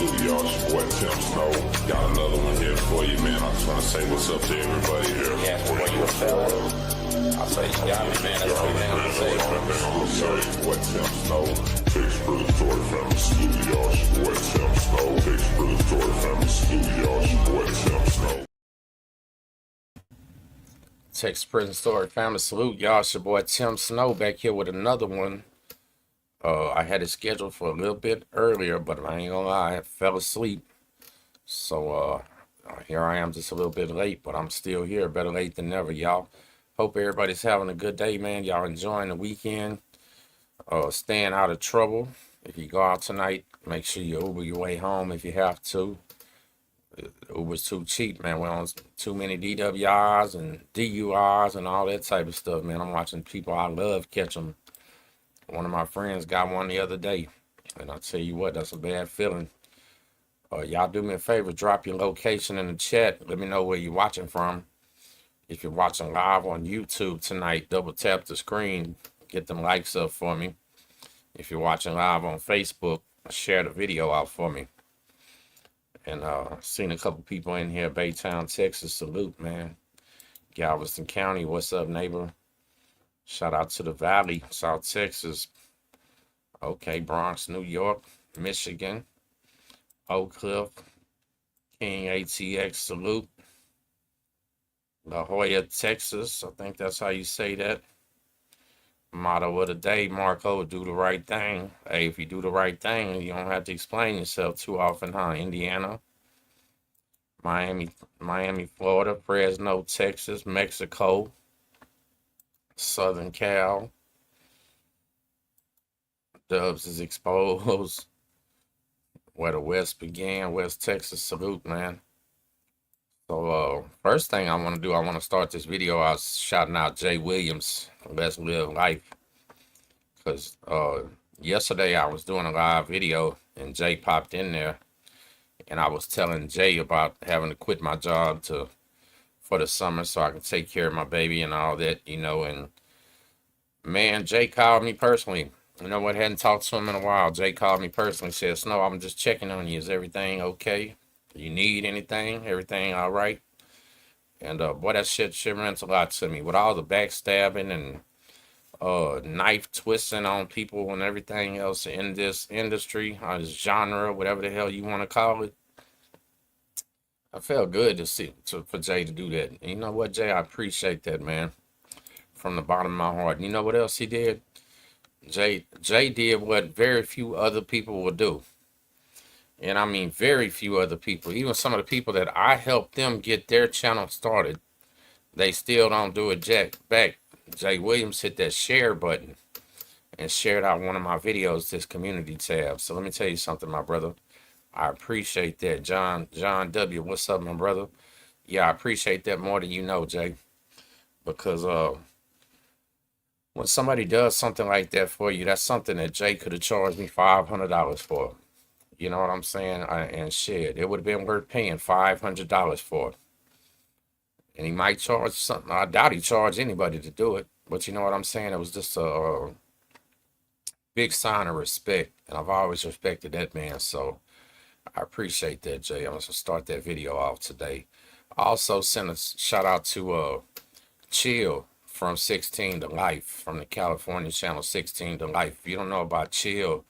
salute y'all. It's your boy Tim Snow. Got another one here for you, man. I just want to say what's up to everybody here. Yeah, where you a fella? I'll say you got me, man. That's what I'm saying. Your boy Tim Snow. Takes for the story family. Salute y'all. It's your boy Tim Snow. Takes for the story family. Salute y'all. It's your boy Tim Snow. Texas Prison Story family, salute y'all. It's your boy Tim Snow back here with another one. I had it scheduled for a little bit earlier, but I ain't gonna lie, I fell asleep. So here I am, just a little bit late, but I'm still here. Better late than never, y'all. Hope everybody's having a good day, man. Y'all enjoying the weekend. Staying out of trouble. If you go out tonight, make sure you Uber your way home if you have to. Uber's too cheap, man. We're on too many DWIs and DUIs and all that type of stuff, man. I'm watching people I love catch them. One of my friends got one the other day, and I'll tell you what, that's a bad feeling. Y'all do me a favor, drop your location in the chat. Let me know where you're watching from. If you're watching live on YouTube tonight, double tap the screen, get them likes up for me. If you're watching live on Facebook, share the video out for me. And seen a couple people in here, Baytown, Texas. Salute, man. Galveston County, what's up, neighbor? Shout out to the Valley, South Texas. Okay, Bronx, New York, Michigan, Oak Cliff, King ATX, salute. La Jolla, Texas. I think that's how you say that. Motto of the day, Marco, do the right thing. Hey, if you do the right thing, you don't have to explain yourself too often, huh? Indiana, Miami, Florida, Fresno, Texas, Mexico, Southern Cal. Dubs is exposed. Where the West began, West Texas, salute, man. So, first thing I want to do, I want to start this video out shouting out Jay Williams, Let's Live Life. Because yesterday I was doing a live video and Jay popped in there. And I was telling Jay about having to quit my job for the summer so I could take care of my baby and all that, you know. And, man, Jay called me personally. You know what? Hadn't talked to him in a while. Jay called me personally, said, Snow, I'm just checking on you. Is everything okay? You need anything? Everything all right? And boy, that shit meant a lot to me. With all the backstabbing and knife twisting on people and everything else in this industry, this genre, whatever the hell you want to call it. I felt good for Jay to do that. And you know what, Jay? I appreciate that, man. From the bottom of my heart. And you know what else he did? Jay did what very few other people will do. And I mean very few other people. Even some of the people that I helped them get their channel started, they still don't do it jack back. Jay Williams hit that share button and shared out one of my videos, this community tab. So let me tell you something, my brother. I appreciate that. John W., what's up, my brother? Yeah, I appreciate that more than you know, Jay. Because when somebody does something like that for you, that's something that Jay could have charged me $500 for. You know what I'm saying? And shit, it would have been worth paying $500 for. And he might charge something. I doubt he charged anybody to do it. But you know what I'm saying? It was just a big sign of respect. And I've always respected that man. So I appreciate that, Jay. I'm going to start that video off today. I also sent a shout out to Chill from 16 to Life, from the California channel 16 to Life. If you don't know about Chill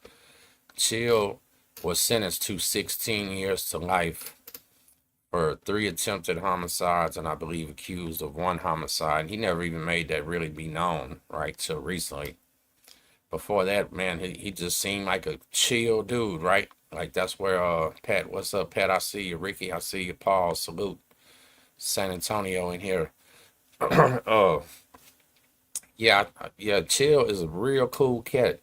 was sentenced to 16 years to life for 3 attempted homicides and I believe accused of 1 homicide. He never even made that really be known, right, till recently. Before that, man, he just seemed like a chill dude, right? Like that's where Pat, what's up, Pat? I see you. Ricky, I see you. Paul, salute. San Antonio in here. Yeah, Chill is a real cool cat.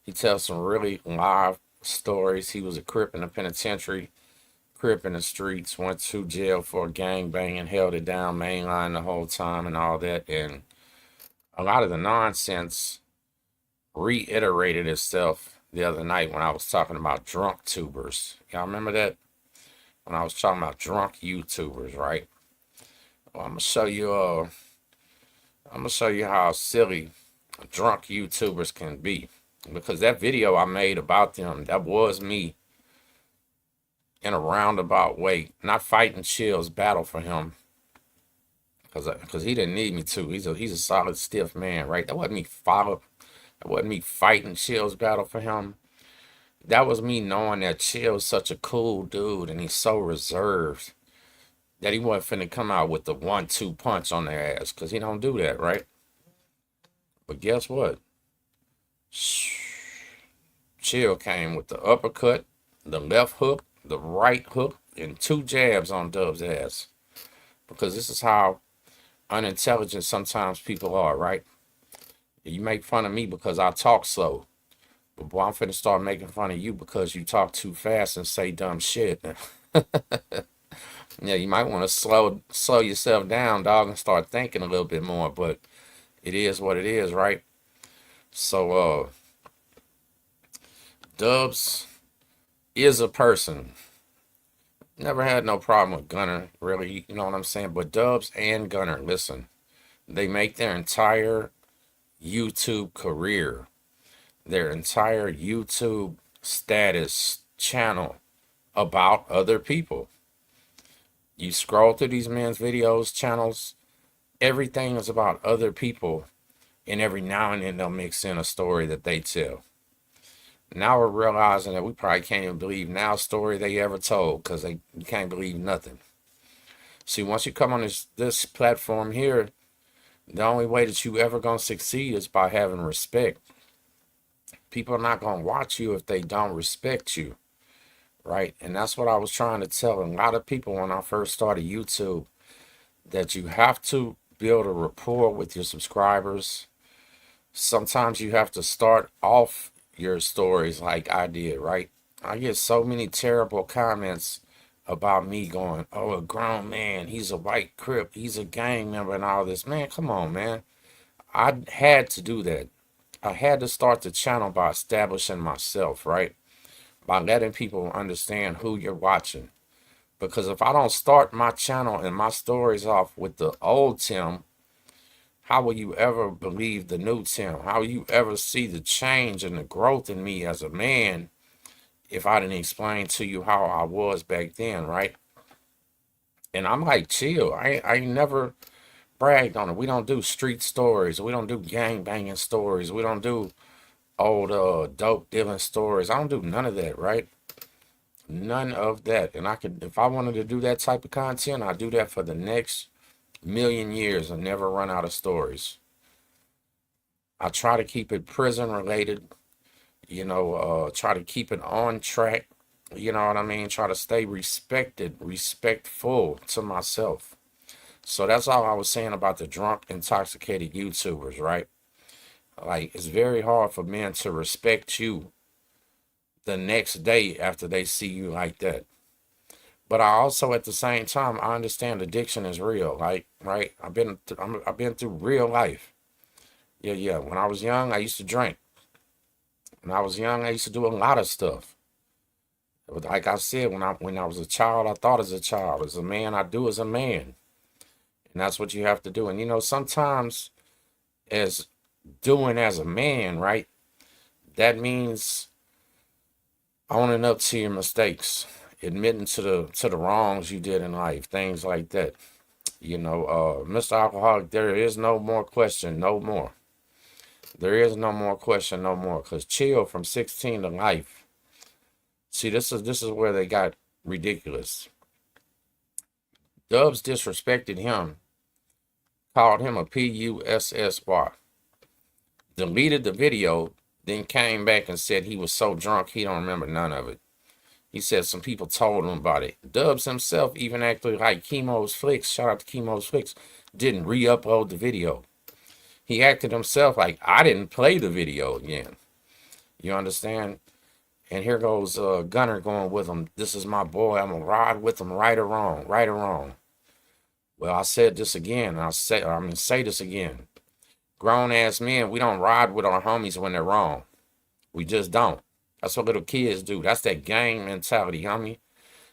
He tells some really live stories. He was a Crip in the penitentiary, Crip in the streets, went to jail for a gangbang and held it down mainline the whole time and all that. And a lot of the nonsense reiterated itself the other night when I was talking about drunk tubers. Y'all remember that? When I was talking about drunk YouTubers, right? Well, I'm gonna show you how silly drunk YouTubers can be. Because that video I made about them, that was me in a roundabout way, not fighting Chill's battle for him, because he didn't need me to. He's a solid, stiff man, right? That wasn't me that wasn't me fighting Chill's battle for him. That was me knowing that Chill's such a cool dude and he's so reserved that he wasn't finna come out with the 1-2 punch on their ass, because he don't do that, right? But guess what? Chill came with the uppercut, the left hook, the right hook, and 2 jabs on Dub's ass. Because this is how unintelligent sometimes people are, right? You make fun of me because I talk slow. But boy, I'm finna start making fun of you because you talk too fast and say dumb shit. Yeah, you might want to slow yourself down, dog, and start thinking a little bit more. But it is what it is, right? So, Dubs is a person. Never had no problem with Gunner, really. You know what I'm saying? But Dubs and Gunner, listen, they make their entire YouTube career, their entire YouTube status channel about other people. You scroll through these men's videos, channels, everything is about other people, and every now and then they'll mix in a story that they tell. Now we're realizing that we probably can't even believe now story they ever told, because you can't believe nothing. See, once you come on this platform here, the only way that you ever gonna succeed is by having respect. People are not gonna watch you if they don't respect you. Right? And that's what I was trying to tell a lot of people when I first started YouTube, that you have to build a rapport with your subscribers. Sometimes you have to start off your stories like I did, right? I get so many terrible comments about me going, oh, a grown man, he's a white Crip, he's a gang member and all this. Man, come on, man. I had to do that. I had to start the channel by establishing myself, right? By letting people understand who you're watching. Because if I don't start my channel and my stories off with the old Tim, how will you ever believe the new Tim? How will you ever see the change and the growth in me as a man if I didn't explain to you how I was back then, right? And I'm like, chill. I never bragged on it. We don't do street stories. We don't do gang banging stories. We don't do old dope dealing stories. I don't do none of that, right? None of that. And if I wanted to do that type of content, I'd do that for the next million years and never run out of stories. I try to keep it prison related, try to keep it on track, you know what I mean? Try to stay respectful to myself. So that's all I was saying about the drunk, intoxicated YouTubers, right? Like, it's very hard for men to respect you the next day after they see you like that. But I also, at the same time, I understand addiction is real, like, right? I've been through real life. Yeah. When I was young, I used to drink. When I was young, I used to do a lot of stuff. But like I said, when I was a child, I thought as a child. As a man, I do as a man. And that's what you have to do. And sometimes doing as a man, right? That means owning up to your mistakes, admitting to the wrongs you did in life, things like that. Mr. Alcoholic, there is no more question, no more. There is no more question, no more. Because Chill from 16 to life. See, this is where they got ridiculous. Dubs disrespected him, called him a P-U-S-S-Y. Deleted the video, then came back and said he was so drunk he don't remember none of it. He said some people told him about it. Dubs himself even acted like Chemo's Flicks, shout out to Chemo's Flicks, didn't re-upload the video. He acted himself like I didn't play the video again. You understand? And here goes Gunner going with him. This is my boy. I'm going to ride with him, right or wrong, right or wrong. Well, I said this again. I'm going to say this again. Grown-ass men, we don't ride with our homies when they're wrong. We just don't. That's what little kids do. That's that gang mentality, homie.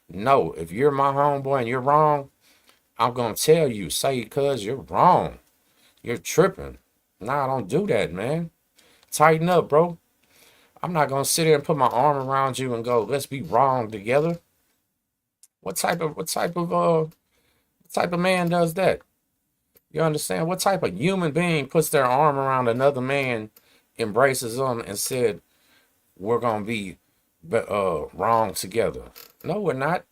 No, if you're my homeboy and you're wrong, I'm going to tell you, say, cuz you're wrong. You're tripping. Nah, don't do that, man. Tighten up, bro. I'm not going to sit here and put my arm around you and go, let's be wrong together. What type of man does that? You understand? What type of human being puts their arm around another man, embraces them, and said, "We're gonna be wrong together"? No, we're not.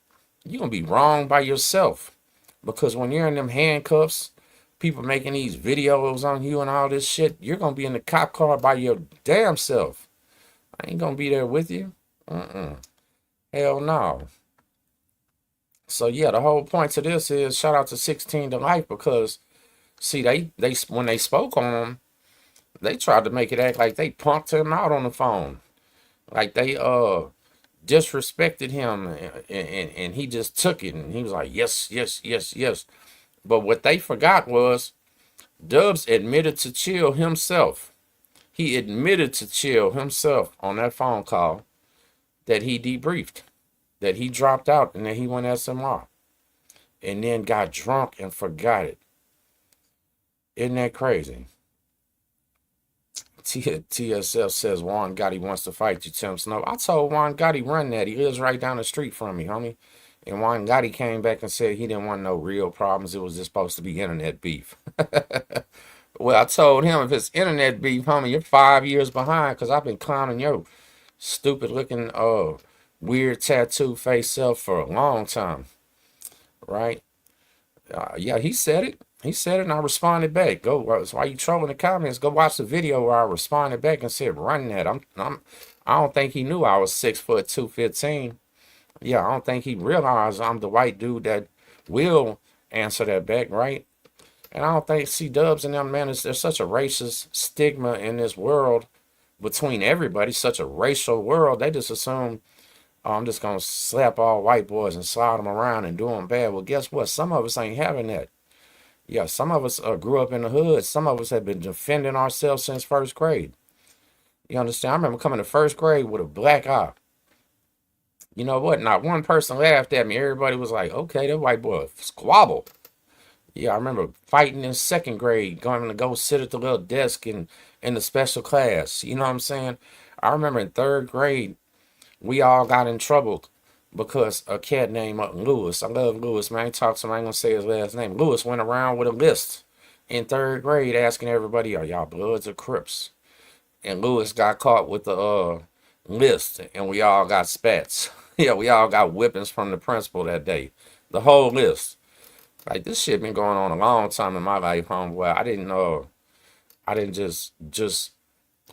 You're gonna be wrong by yourself, because when you're in them handcuffs, people making these videos on you and all this shit, you're gonna be in the cop car by your damn self. I ain't gonna be there with you. Hell no. So yeah, the whole point to this is shout out to 16 to Life, because see, they when they spoke on him, they tried to make it act like they punked him out on the phone, like they disrespected him, and he just took it, and he was like, yes, yes, yes, yes. But what they forgot was Dubs admitted to Chill himself. He admitted to Chill himself on that phone call that he debriefed, that he dropped out, and that he went SMR, and then got drunk and forgot it. Isn't that crazy? TSF says Juan Gotti wants to fight you, Tim Snow. I told Juan Gotti run that. He lives right down the street from me, homie. And Juan Gotti came back and said he didn't want no real problems. It was just supposed to be internet beef. Well, I told him, if it's internet beef, homie, you're 5 years behind, because I've been clowning your stupid looking weird tattoo face self for a long time. Right? Yeah, he said it. He said it, and I responded back. Go, why you trolling the comments? Go watch the video where I responded back and said, "Run that." I don't think he knew I was 6'2", 215. Yeah, I don't think he realized I'm the white dude that will answer that back, right? And I don't think C-Dubs and them, man, there's such a racist stigma in this world between everybody, such a racial world. They just assume, oh, I'm just gonna slap all white boys and slide them around and do them bad. Well, guess what? Some of us ain't having that. Yeah, some of us grew up in the hood. Some of us have been defending ourselves since first grade. You understand? I remember coming to first grade with a black eye. You know what? Not one person laughed at me. Everybody was like, okay, that white boy squabble. Yeah, I remember fighting in second grade, going to go sit at the little desk in the special class. You know what I'm saying? I remember in third grade, we all got in trouble because a cat named Lewis. I love Lewis, man. I ain't talk to him. I ain't gonna say his last name. Lewis went around with a list in third grade asking everybody, are y'all Bloods or Crips? And Lewis got caught with the list, and we all got spats. Yeah, we all got whippings from the principal that day. The whole list. Like, this shit been going on a long time in my life, homeboy. I didn't just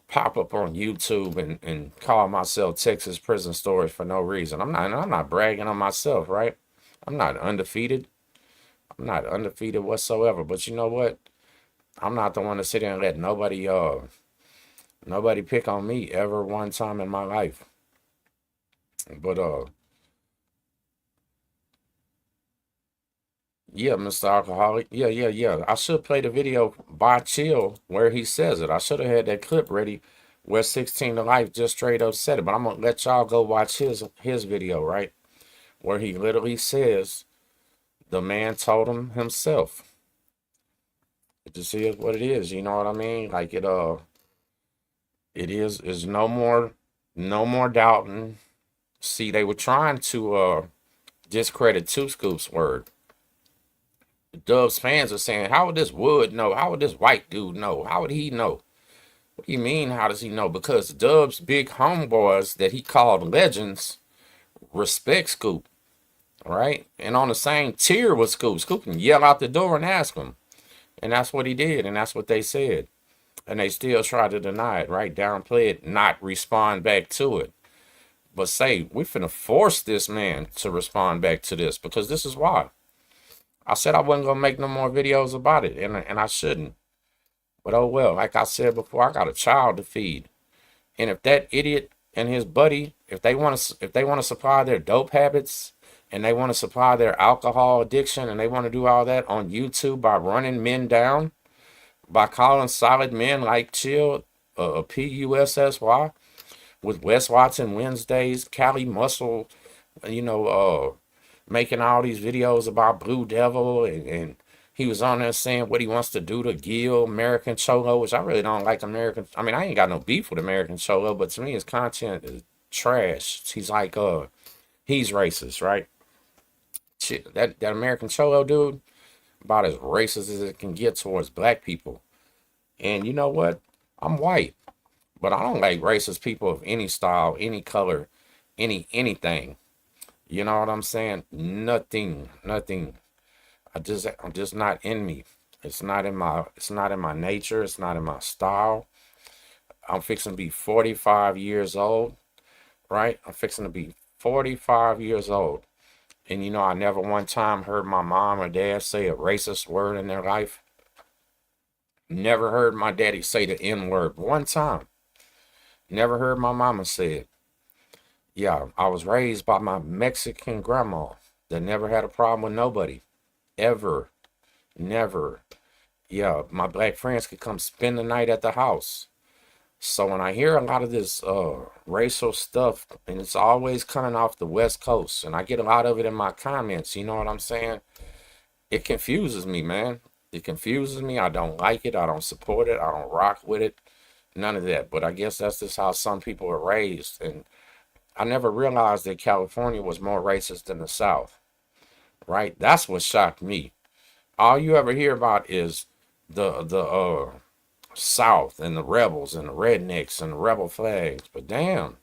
pop up on YouTube and call myself Texas Prison Stories for no reason. I'm not bragging on myself, right? I'm not undefeated. I'm not undefeated whatsoever. But you know what? I'm not the one to sit there and let nobody pick on me ever one time in my life. But yeah, Mr. Alcoholic. Yeah. I should play the video by Chill where he says it. I should have had that clip ready where 16 to Life just straight up said it. But I'm going to let y'all go watch his video, right? Where he literally says the man told him himself. It just is what it is. You know what I mean? Like it is no more doubting. See, they were trying to discredit Two Scoop's word. Dubs fans are saying, how would this Wood know? How would this white dude know? How would he know? What do you mean, how does he know? Because Dubs' big homeboys that he called legends respect Scoop, right? And on the same tier with Scoop. Scoop can yell out the door and ask him. And that's what he did, and that's what they said. And they still try to deny it, right? Downplay it, not respond back to it. But say, we're finna force this man to respond back to this, because this is why. I said I wasn't going to make no more videos about it, and I shouldn't. But oh well, like I said before, I got a child to feed. And if that idiot and his buddy, if they want to supply their dope habits, and they want to supply their alcohol addiction, and they want to do all that on YouTube by running men down, by calling solid men like Chill PUSSY, with Wes Watson Wednesdays, Cali Muscle, making all these videos about Blue Devil, and he was on there saying what he wants to do to Gil, American Cholo, which I really don't like American. I mean, I ain't got no beef with American Cholo, but to me, his content is trash. He's like, he's racist, right? shit, that American Cholo dude, about as racist as it can get towards black people. And you know what? I'm white, but I don't like racist people of any style, any color, anything. You know what I'm saying? Nothing, nothing. I'm just not in me. It's not in my nature. It's not in my style. I'm fixing to be 45 years old, right? I'm fixing to be 45 years old. And you know, I never one time heard my mom or dad say a racist word in their life. Never heard my daddy say the N word one time. Never heard my mama say it. Yeah, I was raised by my Mexican grandma that never had a problem with nobody. Ever. Never. Yeah, my black friends could come spend the night at the house. So when I hear a lot of this racial stuff, and it's always coming off the West Coast, and I get a lot of it in my comments, you know what I'm saying? It confuses me, man. It confuses me. I don't like it. I don't support it. I don't rock with it. None of that. But I guess that's just how some people are raised. And I never realized that California was more racist than the South, right? That's what shocked me. All you ever hear about is the South and the rebels and the rednecks and the rebel flags. But damn,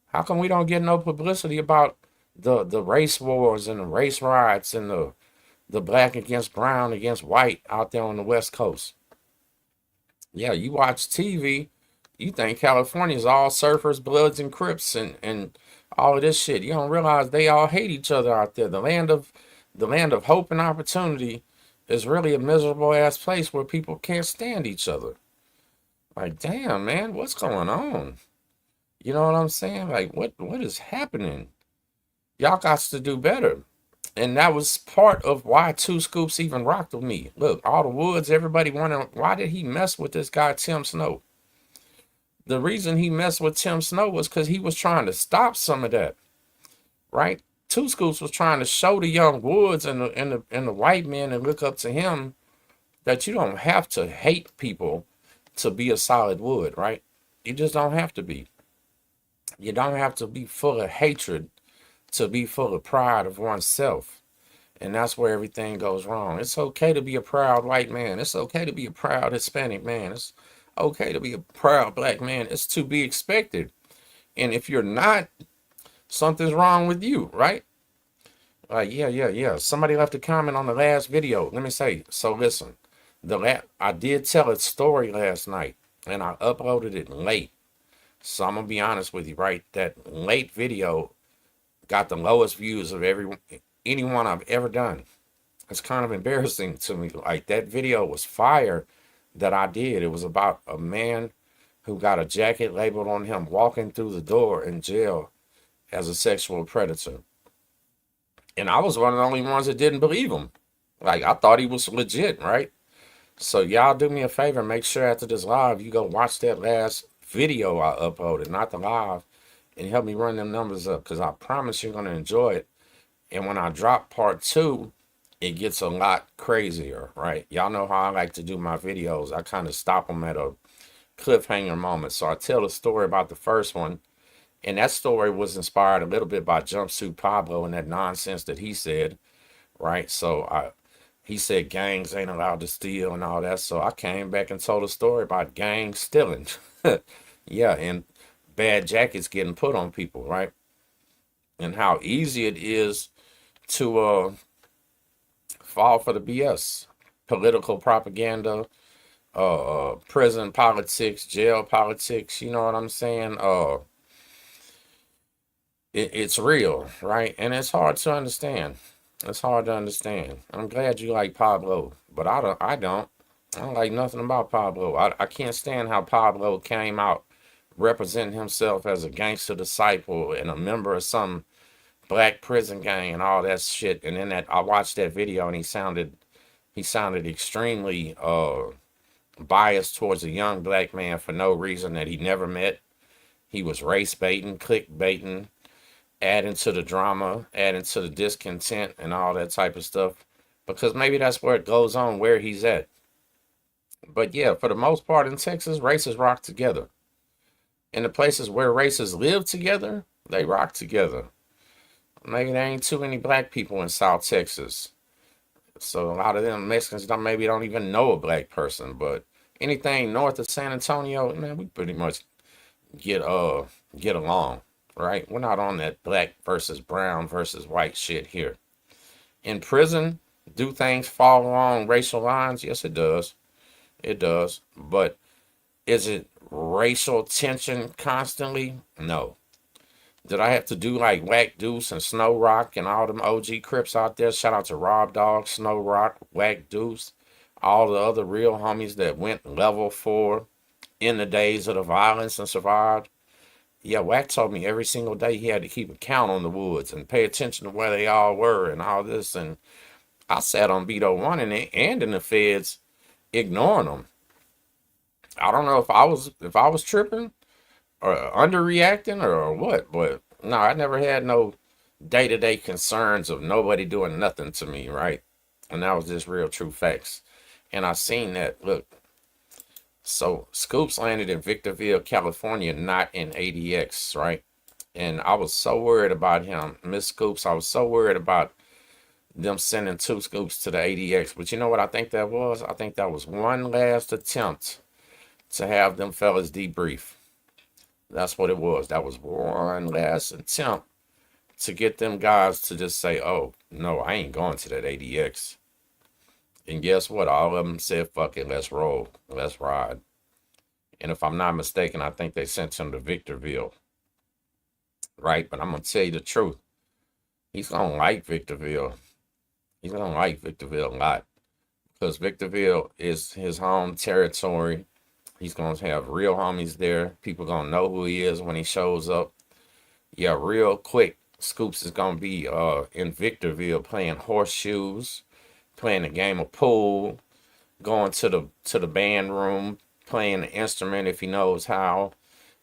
how come we don't get no publicity about the race wars and the race riots and the black against brown against white out there on the West Coast? Yeah, you watch TV, you think California's all surfers, bloods, and crips and all of this shit. You don't realize they all hate each other out there. The land of hope and opportunity is really a miserable ass place where people can't stand each other. Like, damn, man, what's going on? You know what I'm saying? Like, what is happening? Y'all got to do better. And that was part of why Two Scoops even rocked with me. Look, all the Woods, everybody wondering, why did he mess with this guy, Tim Snow? The reason he messed with Tim Snow was because he was trying to stop some of that, right? Two Scoops was trying to show the young Woods and the white men that look up to him that you don't have to hate people to be a solid Wood, right? You just don't have to be. You don't have to be full of hatred to be full of pride of oneself. And that's where everything goes wrong. It's okay to be a proud white man. It's okay to be a proud Hispanic man. It's okay to be a proud black man. It's to be expected. And if you're not, something's wrong with you, right? Like, yeah. Somebody left a comment on the last video. Let me say, so listen, I did tell a story last night, and I uploaded it late. So I'm going to be honest with you, right? That late video got the lowest views of anyone I've ever done. It's kind of embarrassing to me. Like, that video was fire that I did. It was about a man who got a jacket labeled on him walking through the door in jail as a sexual predator. And I was one of the only ones that didn't believe him. Like, I thought he was legit, right? So y'all do me a favor. Make sure after this live, you go watch that last video I uploaded, not the live, and help me run them numbers up, because I promise you're going to enjoy it. And when I drop part 2, it gets a lot crazier, right? Y'all know how I like to do my videos. I kind of stop them at a cliffhanger moment. So I tell a story about the first one, and that story was inspired a little bit by Jumpsuit Pablo and that nonsense that he said, right? So he said gangs ain't allowed to steal and all that. So I came back and told a story about gangs stealing. Yeah, and bad jackets getting put on people, right? And how easy it is to fall for the BS. Political propaganda, prison politics, jail politics, you know what I'm saying? It's real, right? And it's hard to understand. It's hard to understand. I'm glad you like Pablo, but I don't like nothing about Pablo. I can't stand how Pablo came out representing himself as a gangster disciple and a member of some black prison gang and all that shit. And then I watched that video and he sounded extremely biased towards a young black man for no reason that he never met. He was race baiting, click baiting, adding to the drama, adding to the discontent and all that type of stuff, because maybe that's where it goes on, where he's at. But yeah, for the most part in Texas, races rock together. In the places where races live together, they rock together. maybe there ain't too many black people in South Texas. So a lot of them Mexicans maybe don't even know a black person. But anything north of San Antonio, man, we pretty much get get along, right? We're not on that black versus brown versus white shit here. In prison, do things fall along racial lines? Yes, it does. It does. But is it racial tension constantly? No. Did I have to do like Whack Deuce and Snow Rock and all them OG Crips out there? Shout out to Rob Dog, Snow Rock, Whack Deuce, all the other real homies that went level 4 in the days of the violence and survived. Yeah, Wack told me every single day he had to keep a count on the woods and pay attention to where they all were and all this. And I sat on Beto 1 and in the feds ignoring them. I don't know if I was tripping or underreacting or what, but no, I never had no day-to-day concerns of nobody doing nothing to me, right? And that was just real true facts. And I seen that. Look, so Scoops landed in Victorville, California, not in ADX, right? And I was so worried about him, Miss Scoops. I was so worried about them sending 2 Scoops to the ADX. But you know what I think that was? I think that was one last attempt to have them fellas debrief. That's what it was. That was one last attempt to get them guys to just say, oh, no, I ain't going to that ADX. And guess what? All of them said, fuck it, let's roll. Let's ride. And if I'm not mistaken, I think they sent him to Victorville. Right? But I'm going to tell you the truth. He's going to like Victorville. He's going to like Victorville a lot. Because Victorville is his home territory. He's going to have real homies there. People going to know who he is when he shows up. Yeah, real quick. Scoops is going to be in Victorville playing horseshoes, playing a game of pool, going to the band room, playing the instrument if he knows how.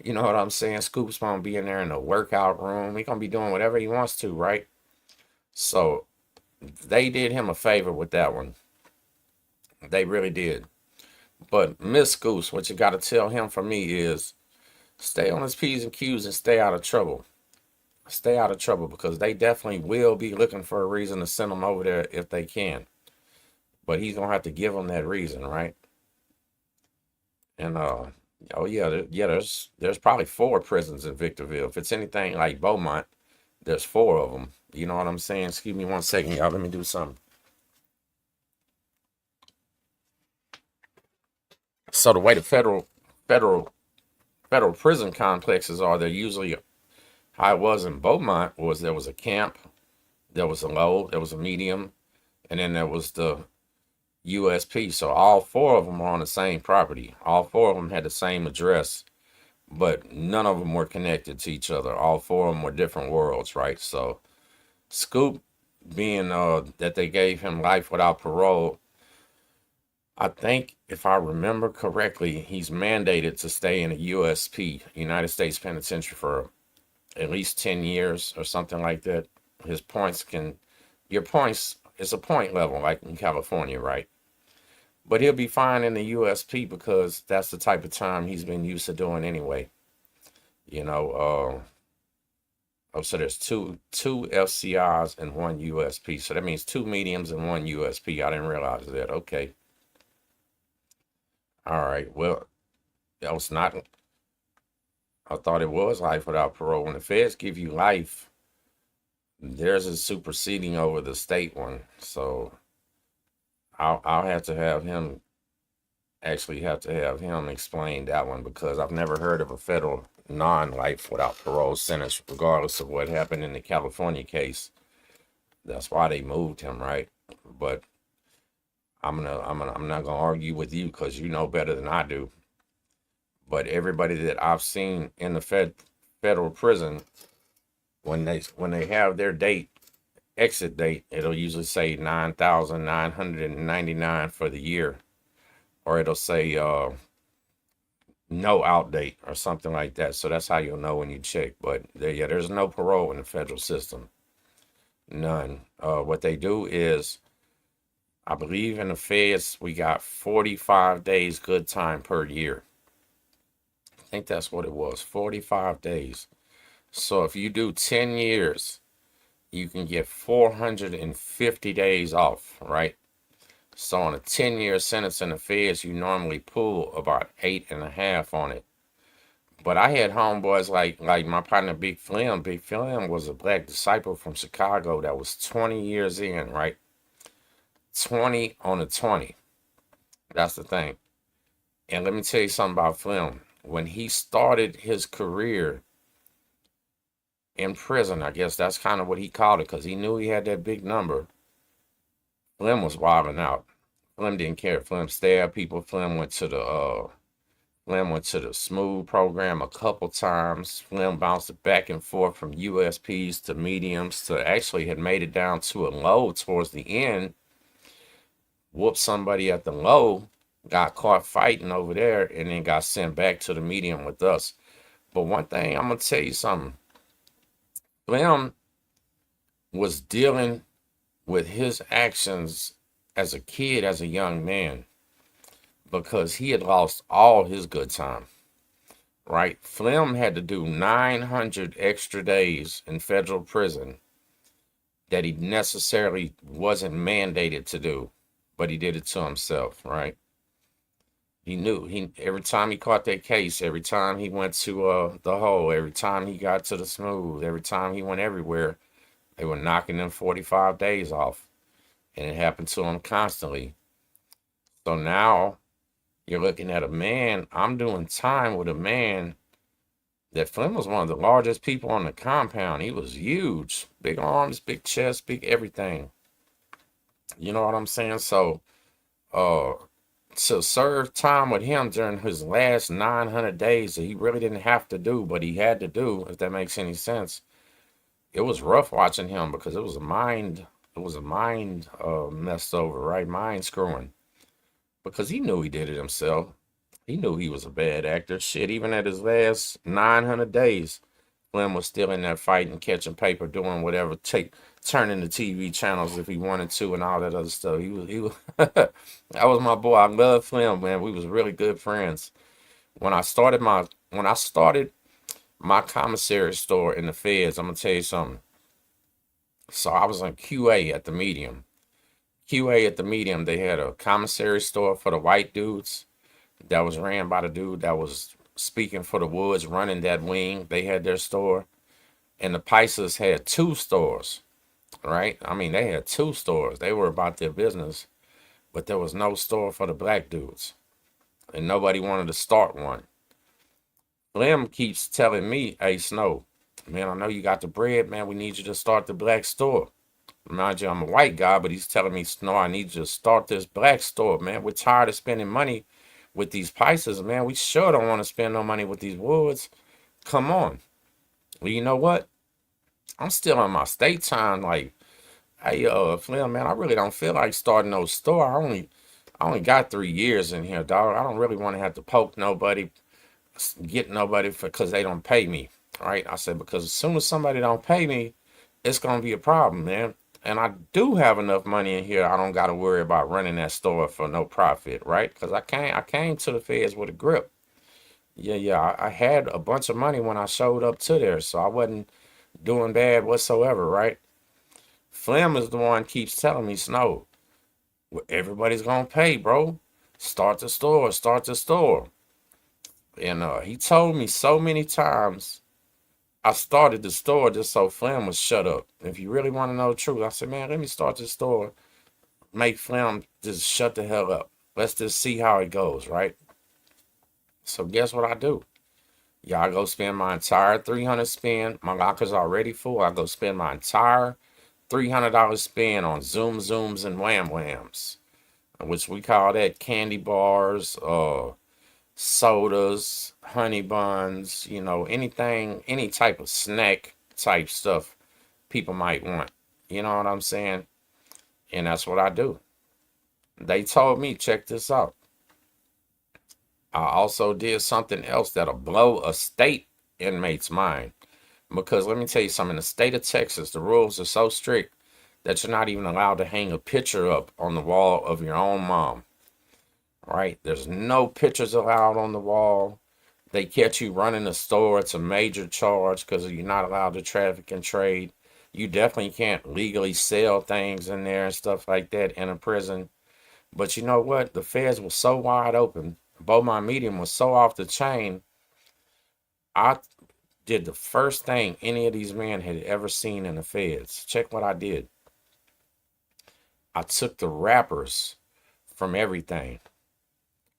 You know what I'm saying? Scoops going to be in there in the workout room. He's going to be doing whatever he wants to, right? So they did him a favor with that one. They really did. But Miss Scoops, what you got to tell him for me is stay on his P's and Q's and stay out of trouble. Stay out of trouble because they definitely will be looking for a reason to send him over there if they can. But he's going to have to give them that reason, right? And, oh yeah, there's probably 4 prisons in Victorville. If it's anything like Beaumont, there's 4 of them. You know what I'm saying? Excuse me one second, y'all. Let me do something. So the way the federal prison complexes are, they're usually how it was in Beaumont was there was a camp, there was a low, there was a medium, and then there was the USP. So all 4 of them are on the same property. All 4 of them had the same address, but none of them were connected to each other. All 4 of them were different worlds, right? So Scoop, being that they gave him life without parole, I think if I remember correctly, he's mandated to stay in a USP, United States Penitentiary, for at least 10 years or something like that. His points your points, it's a point level like in California, right? But he'll be fine in the USP because that's the type of time he's been used to doing anyway. You know, so there's two FCIs and 1 USP. So that means 2 mediums and 1 USP. I didn't realize that. Okay. All right. Well, that was not, I thought it was life without parole. When the feds give you life, there's a superseding over the state one. So I'll have to have him explain that one because I've never heard of a federal non-life without parole sentence, regardless of what happened in the California case. That's why they moved him, right? But I'm not gonna argue with you because you know better than I do. But everybody that I've seen in the federal prison, when they have their exit date, it'll usually say 9,999 for the year, or it'll say no out date or something like that. So that's how you'll know when you check. But there's no parole in the federal system, none. What they do is, I believe in the feds, we got 45 days good time per year. I think that's what it was, 45 days. So if you do 10 years, you can get 450 days off, right? So on a 10-year sentence in the feds, you normally pull about 8.5 on it. But I had homeboys like my partner Big Flim. Big Flim was a black disciple from Chicago that was 20 years in, right? 20 on a 20. That's the thing. And let me tell you something about Flim. When he started his career in prison, I guess that's kind of what he called it, because he knew he had that big number. Flim was wilding out. Flim didn't care. Flim stabbed people. Flim went to the smooth program a couple times. Flim bounced back and forth from USPs to mediums to actually had made it down to a low towards the end. Whooped somebody at the low, got caught fighting over there, and then got sent back to the medium with us. But one thing, I'm going to tell you something. Flim was dealing with his actions as a kid, as a young man, because he had lost all his good time, right? Flim had to do 900 extra days in federal prison that he necessarily wasn't mandated to do, but he did it to himself, right? He knew, every time he caught that case, every time he went to the hole, every time he got to the smooth, every time he went everywhere, they were knocking them 45 days off. And it happened to him constantly. So now you're looking at a man. I'm doing time with a man that Flynn was one of the largest people on the compound. He was huge. Big arms, big chest, big everything. You know what I'm saying? So to serve time with him during his last 900 days that he really didn't have to do, but he had to do, if that makes any sense. It was rough watching him because it was a mind messed over, right? Mind screwing. Because he knew he did it himself. He knew he was a bad actor. Shit, even at his last 900 days, Flynn was still in there fighting, catching paper, doing whatever, turning the TV channels if he wanted to, and all that other stuff. He was that was my boy. I love Flynn, man. We was really good friends. When I started my commissary store in the feds, I'm gonna tell you something. So I was on QA at the medium. QA at the medium, they had a commissary store for the white dudes that was ran by the dude that was speaking for the Woods, running that wing. They had their store. And the Pisces had 2 stores, right? I mean, they had 2 stores. They were about their business, but there was no store for the black dudes. And nobody wanted to start one. Slim keeps telling me, hey, Snow, man, I know you got the bread, man. We need you to start the black store. Mind you, I'm a white guy, but he's telling me, Snow, I need you to start this black store, man. We're tired of spending money with these Pisces, man. We sure don't want to spend no money with these Woods. Come on. Well, you know what? I'm still on my state time. Like, hey, Flynn, man, I really don't feel like starting no store. I only got 3 years in here, dog. I don't really want to have to poke nobody, get nobody because they don't pay me. Right? I said, because as soon as somebody don't pay me, it's gonna be a problem, man. And I do have enough money in here. I don't got to worry about running that store for no profit, right? Because I came to the feds with a grip. Yeah. I had a bunch of money when I showed up to there, so I wasn't doing bad whatsoever, right? Flim is the one keeps telling me, Snow, well, everybody's gonna pay, bro. Start the store. And he told me so many times. I started the store just so Flim would shut up. If you really want to know the truth, I said, man, let me start this store. Make Flim just shut the hell up. Let's just see how it goes, right? So guess what I do? Yeah, I go spend my entire $300 spend. My locker's already full. I go spend my entire $300 spend on Zooms and Wham Whams, which we call that candy bars, sodas, honey buns, you know, anything, any type of snack type stuff people might want. You know what I'm saying? And that's what I do. They told me, check this out. I also did something else that'll blow a state inmate's mind. Because let me tell you something, in the state of Texas, the rules are so strict that you're not even allowed to hang a picture up on the wall of your own mom. Right? There's no pictures allowed on the wall. They catch you running the store. It's a major charge because you're not allowed to traffic and trade. You definitely can't legally sell things in there and stuff like that in a prison. But you know what? The feds were so wide open. Beaumont Medium was so off the chain. I did the first thing any of these men had ever seen in the feds. Check what I did. I took the wrappers from everything,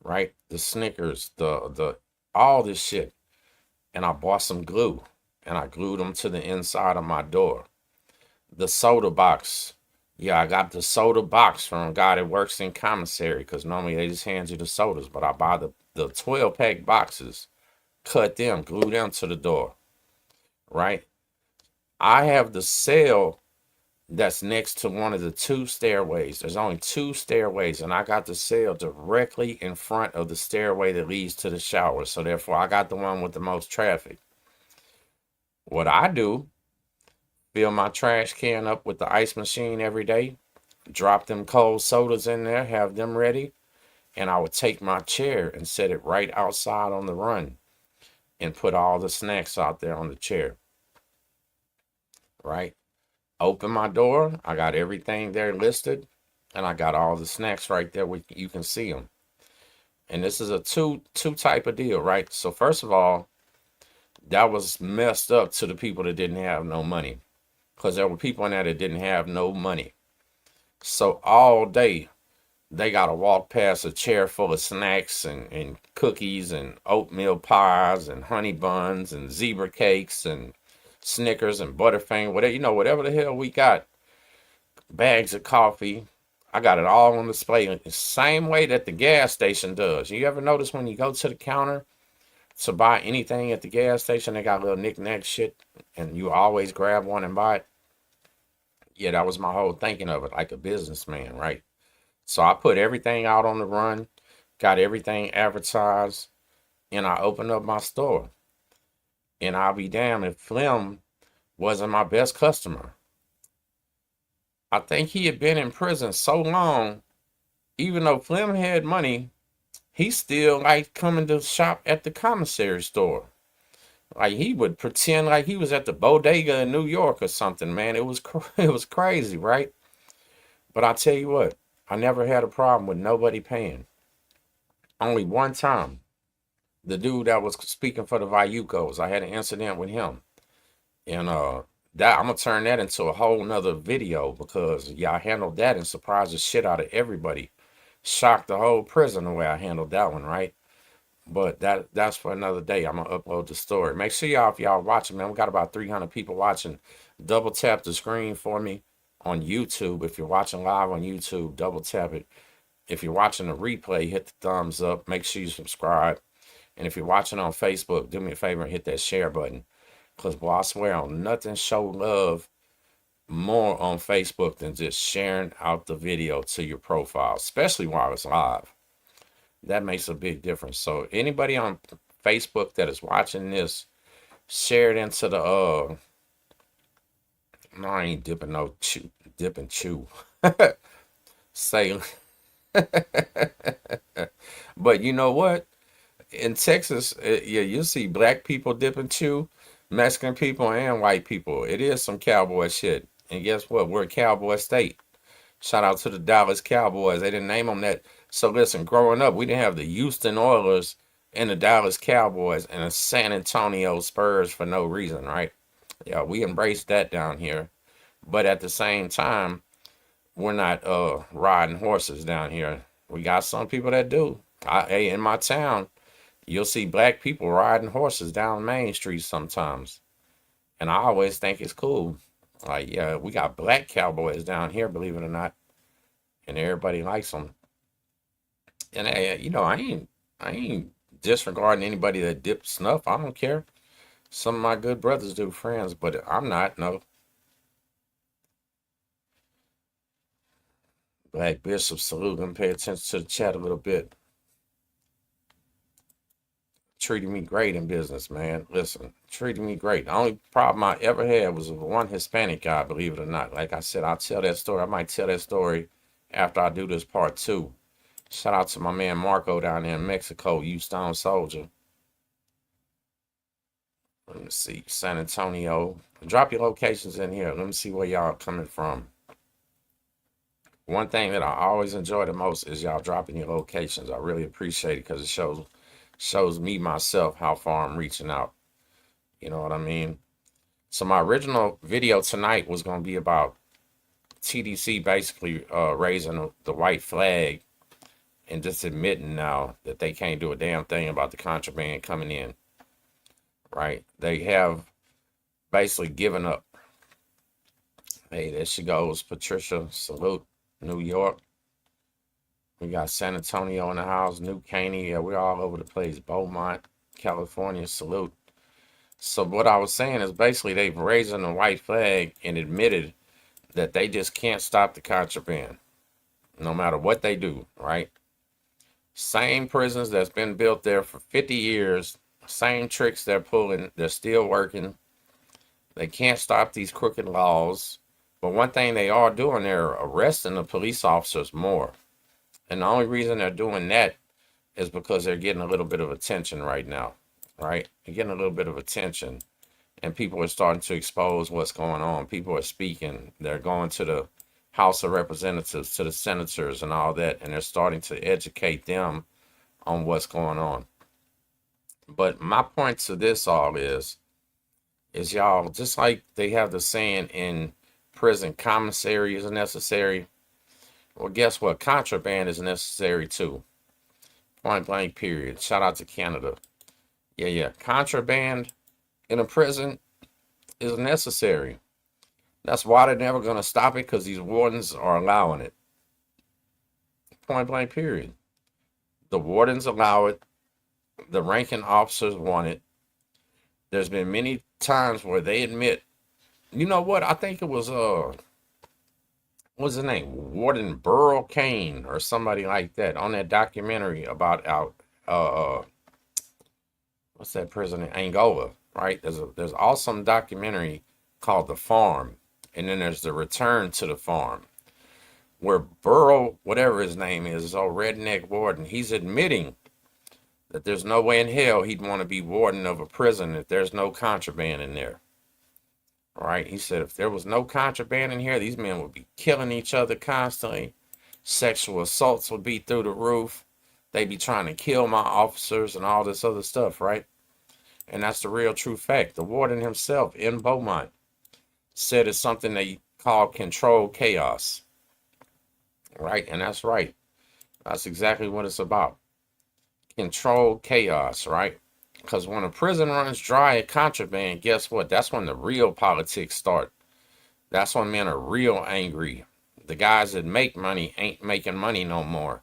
right? The Snickers, the all this shit, and I bought some glue and I glued them to the inside of my door. The soda box. Yeah, I got the soda box from a guy that works in commissary because normally they just hand you the sodas, but I buy the 12-pack boxes, cut them, glue them to the door, right? I have the cell that's next to one of the two stairways. There's only two stairways, and I got the cell directly in front of the stairway that leads to the shower. So therefore, I got the one with the most traffic. What I do, fill my trash can up with the ice machine every day, drop them cold sodas in there, have them ready, and I would take my chair and set it right outside on the run and put all the snacks out there on the chair, right? Open my door, I got everything there listed, and I got all the snacks right there where you can see them. And this is a two type of deal, right? So first of all, that was messed up to the people that didn't have no money, because there were people in there that didn't have no money. So all day, they got to walk past a chair full of snacks and cookies and oatmeal pies and honey buns and zebra cakes and Snickers and Butterfinger, whatever, you know, whatever the hell we got, bags of coffee. I got it all on display the same way that the gas station does. You ever notice when you go to the counter to buy anything at the gas station, they got little knick-knack shit, and you always grab one and buy it? Yeah, that was my whole thinking of it, like a businessman, right? So I put everything out on the run, got everything advertised, and I opened up my store. And I'll be damned if Flem wasn't my best customer. I think he had been in prison so long, even though Flem had money, he still liked coming to shop at the commissary store. Like he would pretend like he was at the bodega in New York or something, man. It was it was crazy, right? But I tell you what, I never had a problem with nobody paying. Only one time, the dude that was speaking for the Vayucos, I had an incident with him. And that I'm gonna turn that into a whole nother video because yeah, I handled that and surprised the shit out of everybody. Shocked the whole prison the way I handled that one, right? But that's for another day. I'm gonna upload the story. Make sure y'all, if y'all watching, man, we got about 300 people watching. Double tap the screen for me on YouTube. If you're watching live on YouTube, double tap it. If you're watching the replay, hit the thumbs up. Make sure you subscribe. And if you're watching on Facebook, do me a favor and hit that share button. Because, boy, I swear on nothing show love more on Facebook than just sharing out the video to your profile, especially while it's live. That makes a big difference. So anybody on Facebook that is watching this, share it into the, no, I ain't dipping no chew, dip and chew. Say, but you know what? In Texas, yeah, you see black people dip and chew, Mexican people and white people. It is some cowboy shit. And guess what? We're a cowboy state. Shout out to the Dallas Cowboys. They didn't name them that. So listen, growing up, we didn't have the Houston Oilers and the Dallas Cowboys and the San Antonio Spurs for no reason, right? Yeah, we embraced that down here. But at the same time, we're not riding horses down here. We got some people that do. Hey, in my town, you'll see black people riding horses down Main Street sometimes. And I always think it's cool. Like, yeah, we got black cowboys down here, believe it or not. And everybody likes them. And, you know, I ain't disregarding anybody that dips snuff. I don't care. Some of my good brothers do, friends, but I'm not, no. Black Bishop, salute them. Pay attention to the chat a little bit. Treating me great in business, man. Listen, treating me great. The only problem I ever had was with one Hispanic guy, believe it or not. Like I said, I'll tell that story. I might tell that story after I do this part 2. Shout out to my man Marco down there in Mexico, you Stone Soldier. Let me see. San Antonio. Drop your locations in here. Let me see where y'all coming from. One thing that I always enjoy the most is y'all dropping your locations. I really appreciate it because it shows me myself how far I'm reaching out. You know what I mean? So my original video tonight was going to be about TDC basically raising the white flag and just admitting now that they can't do a damn thing about the contraband coming in. Right? They have basically given up. Hey, there she goes, Patricia. Salute, New York. We got San Antonio in the house, New Caney. Yeah, we're all over the place. Beaumont, California. Salute. So what I was saying is basically they've raised the white flag and admitted that they just can't stop the contraband, no matter what they do, right? Same prisons that's been built there for 50 years, same tricks they're pulling, they're still working. They can't stop these crooked laws. But one thing they are doing, they're arresting the police officers more. And the only reason they're doing that is because they're getting a little bit of attention right now, right? They're getting a little bit of attention. And people are starting to expose what's going on. People are speaking. They're going to the House of Representatives, to the senators and all that, and they're starting to educate them on what's going on. But my point to this all is y'all, just like they have the saying in prison, commissary is necessary. Well, guess what? Contraband is necessary too. Point blank, period. Shout out to Canada. Yeah. Contraband in a prison is necessary. That's why they're never going to stop it, because these wardens are allowing it. Point blank, period. The wardens allow it. The ranking officers want it. There's been many times where they admit, you know what? I think it was, what's his name? Warden Burl Kane or somebody like that on that documentary about what's that prison in Angola, right? There's awesome documentary called The Farm, and then there's The Return to the Farm, where Burl, whatever his name is old redneck warden, he's admitting that there's no way in hell he'd want to be warden of a prison if there's no contraband in there. Right? He said if there was no contraband in here, these men would be killing each other constantly. Sexual assaults would be through the roof. They'd be trying to kill my officers and all this other stuff, right? And that's the real true fact. The warden himself in Beaumont said it's something they call controlled chaos. Right? And that's right. That's exactly what it's about. Controlled chaos, right? Because when a prison runs dry of contraband, guess what? That's when the real politics start. That's when men are real angry. The guys that make money ain't making money no more.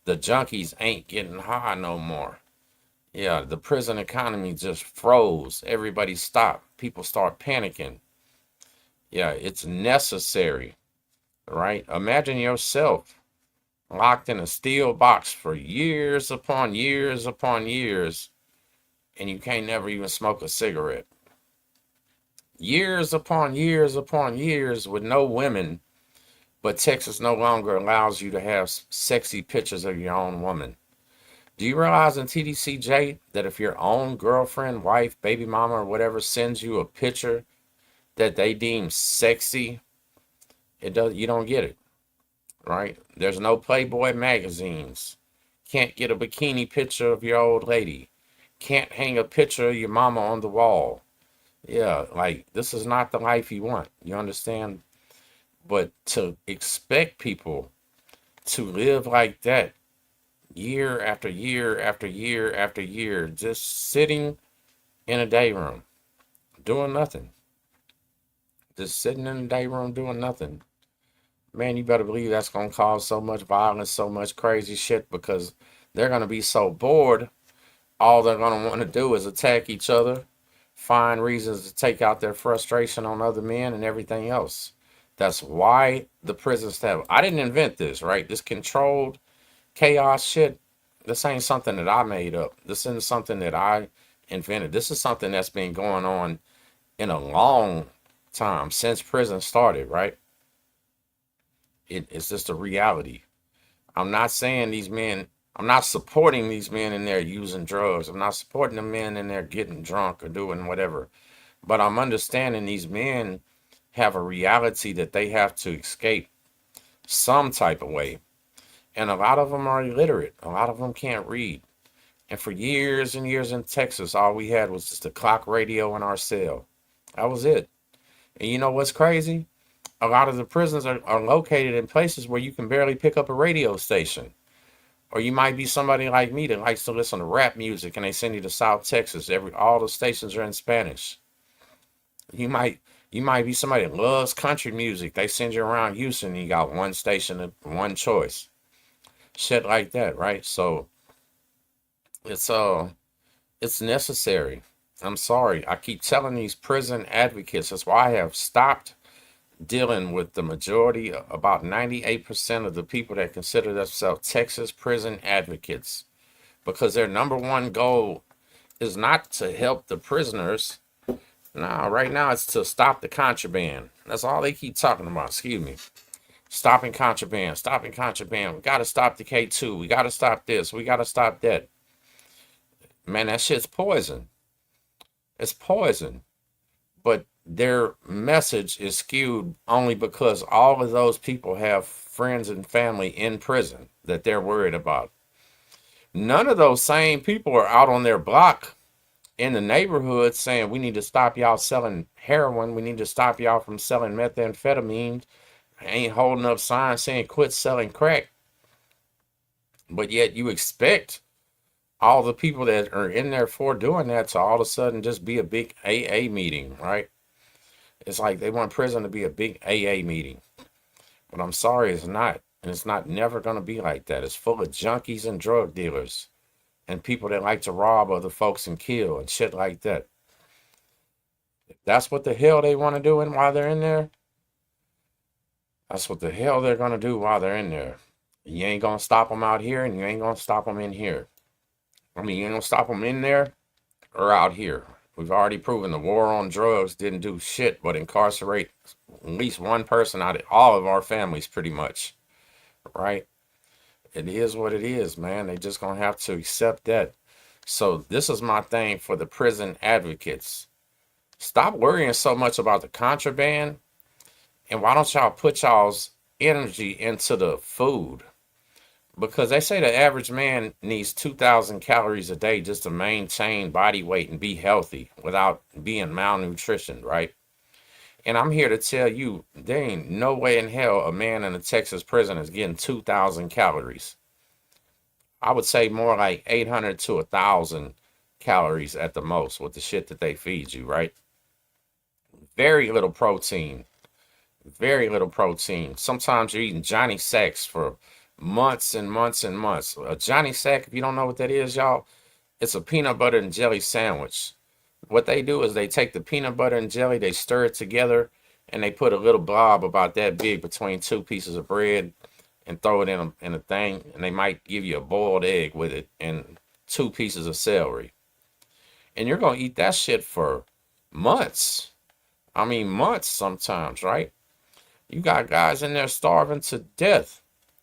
The junkies ain't getting high no more. Yeah, the prison economy just froze. Everybody stopped. People start panicking. Yeah, it's necessary, right? Imagine yourself locked in a steel box for years upon years upon years, and you can't never even smoke a cigarette. Years upon years upon years with no women, but Texas no longer allows you to have sexy pictures of your own woman. Do you realize in TDCJ that if your own girlfriend, wife, baby mama, or whatever sends you a picture that they deem sexy, you don't get it, right? There's no Playboy magazines. Can't get a bikini picture of your old lady. Can't hang a picture of your mama on the wall. Yeah, like, this is not the life you want. You understand? But to expect people to live like that year after year after year after year, just sitting in a day room, doing nothing. Just sitting in a day room doing nothing. Man, you better believe that's going to cause so much violence, so much crazy shit, because they're going to be so bored. All they're going to want to do is attack each other, find reasons to take out their frustration on other men and everything else. That's why the prisons have, I didn't invent this, right? This controlled chaos shit, this ain't something that I made up. This isn't something that I invented. This is something that's been going on in a long time, since prison started, right? It's just a reality. I'm not saying these men I'm not supporting these men in there using drugs. I'm not supporting the men in there getting drunk or doing whatever. But I'm understanding these men have a reality that they have to escape some type of way. And a lot of them are illiterate. A lot of them can't read. And for years and years in Texas, all we had was just a clock radio in our cell. That was it. And you know what's crazy? A lot of the prisons are located in places where you can barely pick up a radio station. Or you might be somebody like me that likes to listen to rap music and they send you to South Texas. All the stations are in Spanish. You might be somebody that loves country music. They send you around Houston and you got one station, one choice. Shit like that, right? So it's necessary. I'm sorry. I keep telling these prison advocates, that's why I have stopped dealing with the majority, about 98% of the people that consider themselves Texas prison advocates, because their number one goal is not to help the prisoners. No, right now it's to stop the contraband. That's all they keep talking about. Excuse me. Stopping contraband, stopping contraband. We got to stop the K2. We got to stop this. We got to stop that. Man, that shit's poison. It's poison. But their message is skewed only because all of those people have friends and family in prison that they're worried about. None of those same people are out on their block in the neighborhood saying, we need to stop y'all selling heroin. We need to stop y'all from selling methamphetamine. Ain't holding up signs saying quit selling crack. But yet you expect all the people that are in there for doing that to all of a sudden just be a big AA meeting, right? It's like they want prison to be a big AA meeting. But I'm sorry, it's not. And it's not never going to be like that. It's full of junkies and drug dealers and people that like to rob other folks and kill and shit like that. If that's what the hell they want to do while they're in there, that's what the hell they're going to do while they're in there. You ain't going to stop them out here and you ain't going to stop them in here. I mean, you ain't going to stop them in there or out here. We've already proven the war on drugs didn't do shit but incarcerate at least one person out of all of our families pretty much, right? It is what it is, man. They just going to have to accept that. So this is my thing for the prison advocates. Stop worrying so much about the contraband, and why don't y'all put y'all's energy into the food? Because they say the average man needs 2,000 calories a day just to maintain body weight and be healthy without being malnutrition, right? And I'm here to tell you, there ain't no way in hell a man in a Texas prison is getting 2,000 calories. I would say more like 800 to 1,000 calories at the most with the shit that they feed you, right? Very little protein. Very little protein. Sometimes you're eating Johnny Sacks for months and months and months. A Johnny Sack, if you don't know what that is, y'all, it's a peanut butter and jelly sandwich. What they do is they take the peanut butter and jelly, they stir it together, and they put a little blob about that big between two pieces of bread and throw it in a thing, and they might give you a boiled egg with it and 2 pieces of celery. And you're going to eat that shit for months. I mean, months sometimes, right? You got guys in there starving to death,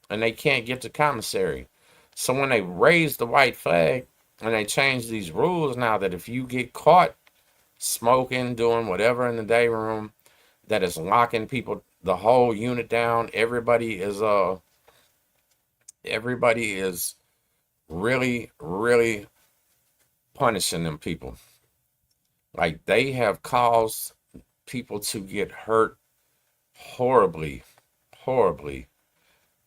and they can't get to commissary. So when they raise the white flag, and they change these rules now that if you get caught smoking, doing whatever in the day room, that is locking people, the whole unit down. Everybody is really, really punishing them people. Like, they have caused people to get hurt horribly, horribly.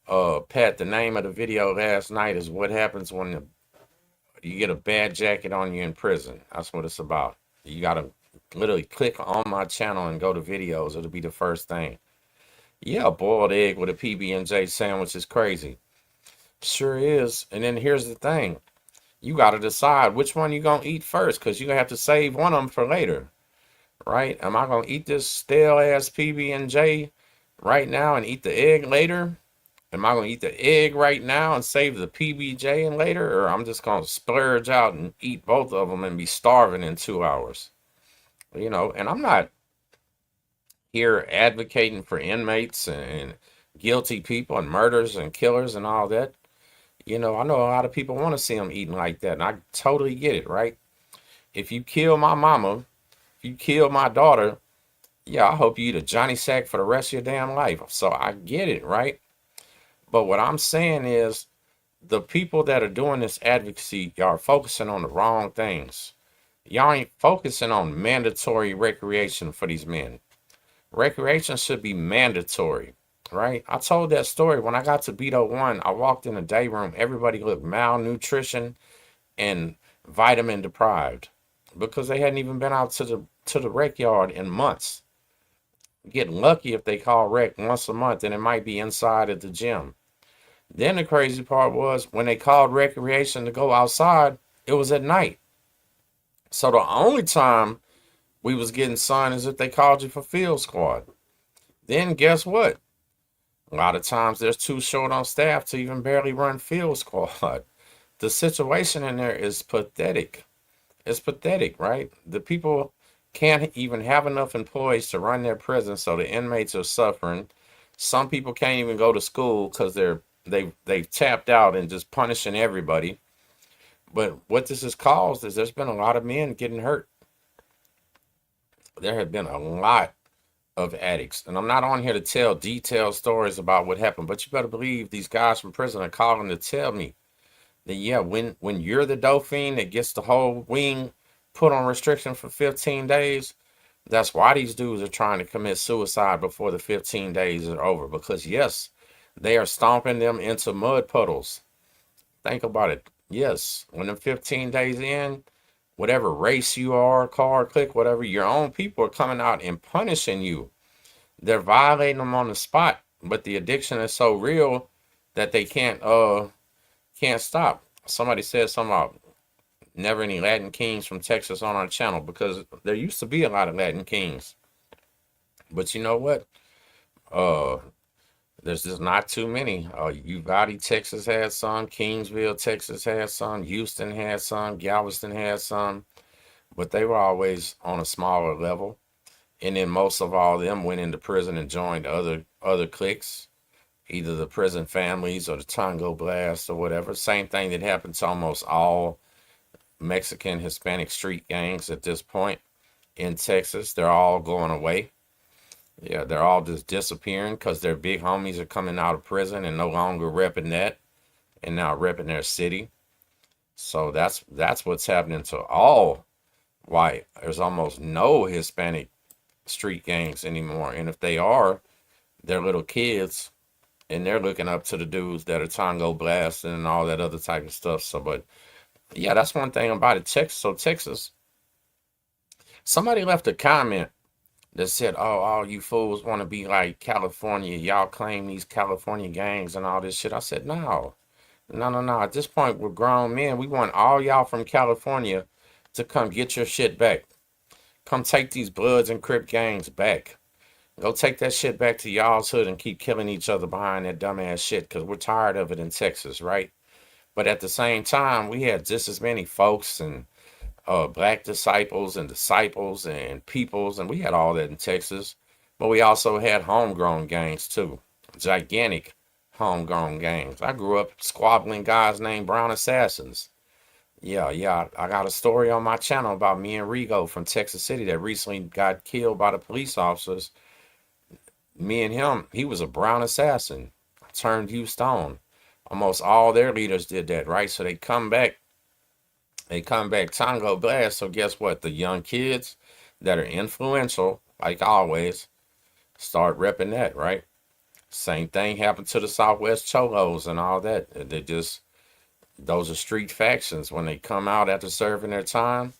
Pat, the name of the video last night is what happens when you get a bad jacket on you in prison. That's what it's about. You got to literally click on my channel and go to videos. It'll be the first thing. Yeah, a boiled egg with a PB&J sandwich is crazy. Sure is. And then here's the thing. You got to decide which one you going to eat first, because you're going to have to save one of them for later. Right? Am I going to eat this stale-ass PB&J right now and eat the egg later? Am I going to eat the egg right now and save the PBJ and later? Or I'm just going to splurge out and eat both of them and be starving in 2 hours? You know, and I'm not here advocating for inmates and guilty people and murders and killers and all that. You know, I know a lot of people want to see them eating like that, and I totally get it, right? If you kill my mama, if you kill my daughter, yeah, I hope you eat a Johnny Sack for the rest of your damn life. So I get it, right? But what I'm saying is the people that are doing this advocacy, y'all are focusing on the wrong things. Y'all ain't focusing on mandatory recreation for these men. Recreation should be mandatory, right? I told that story when I got to Beto 1. I walked in the day room. Everybody looked malnutrition and vitamin deprived because they hadn't even been out to the rec yard in months. Get lucky if they call rec once a month, and it might be inside at the gym. Then the crazy part was when they called recreation to go outside, it was at night. So the only time we was getting sun is if they called you for field squad. Then guess what? A lot of times there's too short on staff to even barely run field squad. The situation in there is pathetic. It's pathetic, right? The people can't even have enough employees to run their prison, so the inmates are suffering. Some people can't even go to school because they've tapped out and just punishing everybody. But what this has caused is there's been a lot of men getting hurt. There have been a lot of addicts, and I'm not on here to tell detailed stories about what happened, but you better believe these guys from prison are calling to tell me that yeah, when you're the dope fiend that gets the whole wing put on restriction for 15 days, that's why these dudes are trying to commit suicide before the 15 days are over. Because yes, they are stomping them into mud puddles. Think about it. Yes, when the 15 days in, whatever race you are, car, click, whatever, your own people are coming out and punishing you. They're violating them on the spot, but the addiction is so real that they can't stop. Somebody said something about never any Latin kings from Texas on our channel because there used to be a lot of Latin kings. But you know what? Uh, there's just not too many. Uvalde, Texas had some. Kingsville, Texas had some. Houston had some. Galveston had some. But they were always on a smaller level. And then most of all of them went into prison and joined other cliques, either the prison families or the Tango Blast or whatever. Same thing that happened to almost all Mexican, Hispanic street gangs at this point in Texas. They're all going away. Yeah, they're all just disappearing because their big homies are coming out of prison and no longer repping that and now repping their city. So that's what's happening to all white. There's almost no Hispanic street gangs anymore. And if they are, they're little kids and they're looking up to the dudes that are Tango blasting and all that other type of stuff. So, but yeah, that's one thing about it. Texas. So Texas, somebody left a comment that said, "Oh, all you fools want to be like California. Y'all claim these California gangs and all this shit." I said, no, no, no, no. At this point, we're grown men. We want all y'all from California to come get your shit back. Come take these Bloods and Crip gangs back. Go take that shit back to y'all's hood and keep killing each other behind that dumbass shit because we're tired of it in Texas, right? But at the same time, we had just as many folks and black disciples and peoples, and we had all that in Texas. But we also had homegrown gangs too, gigantic homegrown gangs. I grew up squabbling guys named Brown Assassins. Yeah, I got a story on my channel about me and Rigo from Texas City that recently got killed by the police officers. Me and him, he was a Brown Assassin, turned Houston. Almost all their leaders did that, right? So they come back Tango Blast. So guess what? The young kids that are influential, like always, start repping that, right? Same thing happened to the Southwest Cholos and all that. Those are street factions. When they come out after serving their time,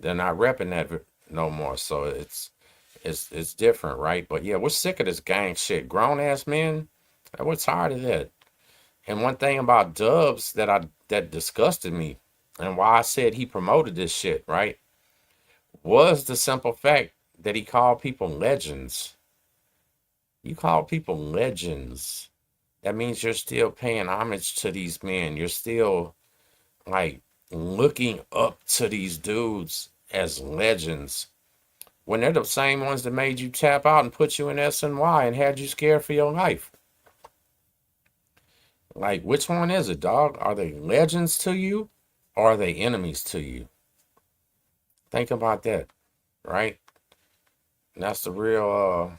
they're not repping that no more. So it's different, right? But yeah, we're sick of this gang shit. Grown ass men, we're tired of that. And one thing about Dubs that disgusted me and why I said he promoted this shit, right, was the simple fact that he called people legends. You call people legends. That means you're still paying homage to these men. You're still like looking up to these dudes as legends when they're the same ones that made you tap out and put you in SNY and had you scared for your life. Like, which one is it, dog? Are they legends to you or are they enemies to you? Think about that, right? And that's the real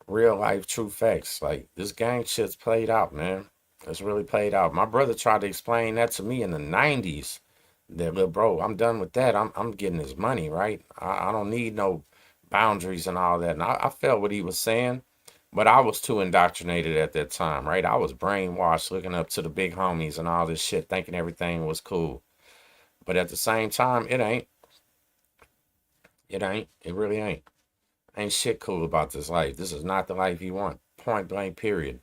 life true facts. Like, this gang shit's played out, man. It's really played out. My brother tried to explain that to me in the 90s. That, little bro, I'm done with that. I'm getting his money, right? I don't need no boundaries and all that. And I felt what he was saying, but I was too indoctrinated at that time, right? I was brainwashed, looking up to the big homies and all this shit, thinking everything was cool. But at the same time, it ain't. It ain't. It really ain't. Ain't shit cool about this life. This is not the life you want. Point blank, period.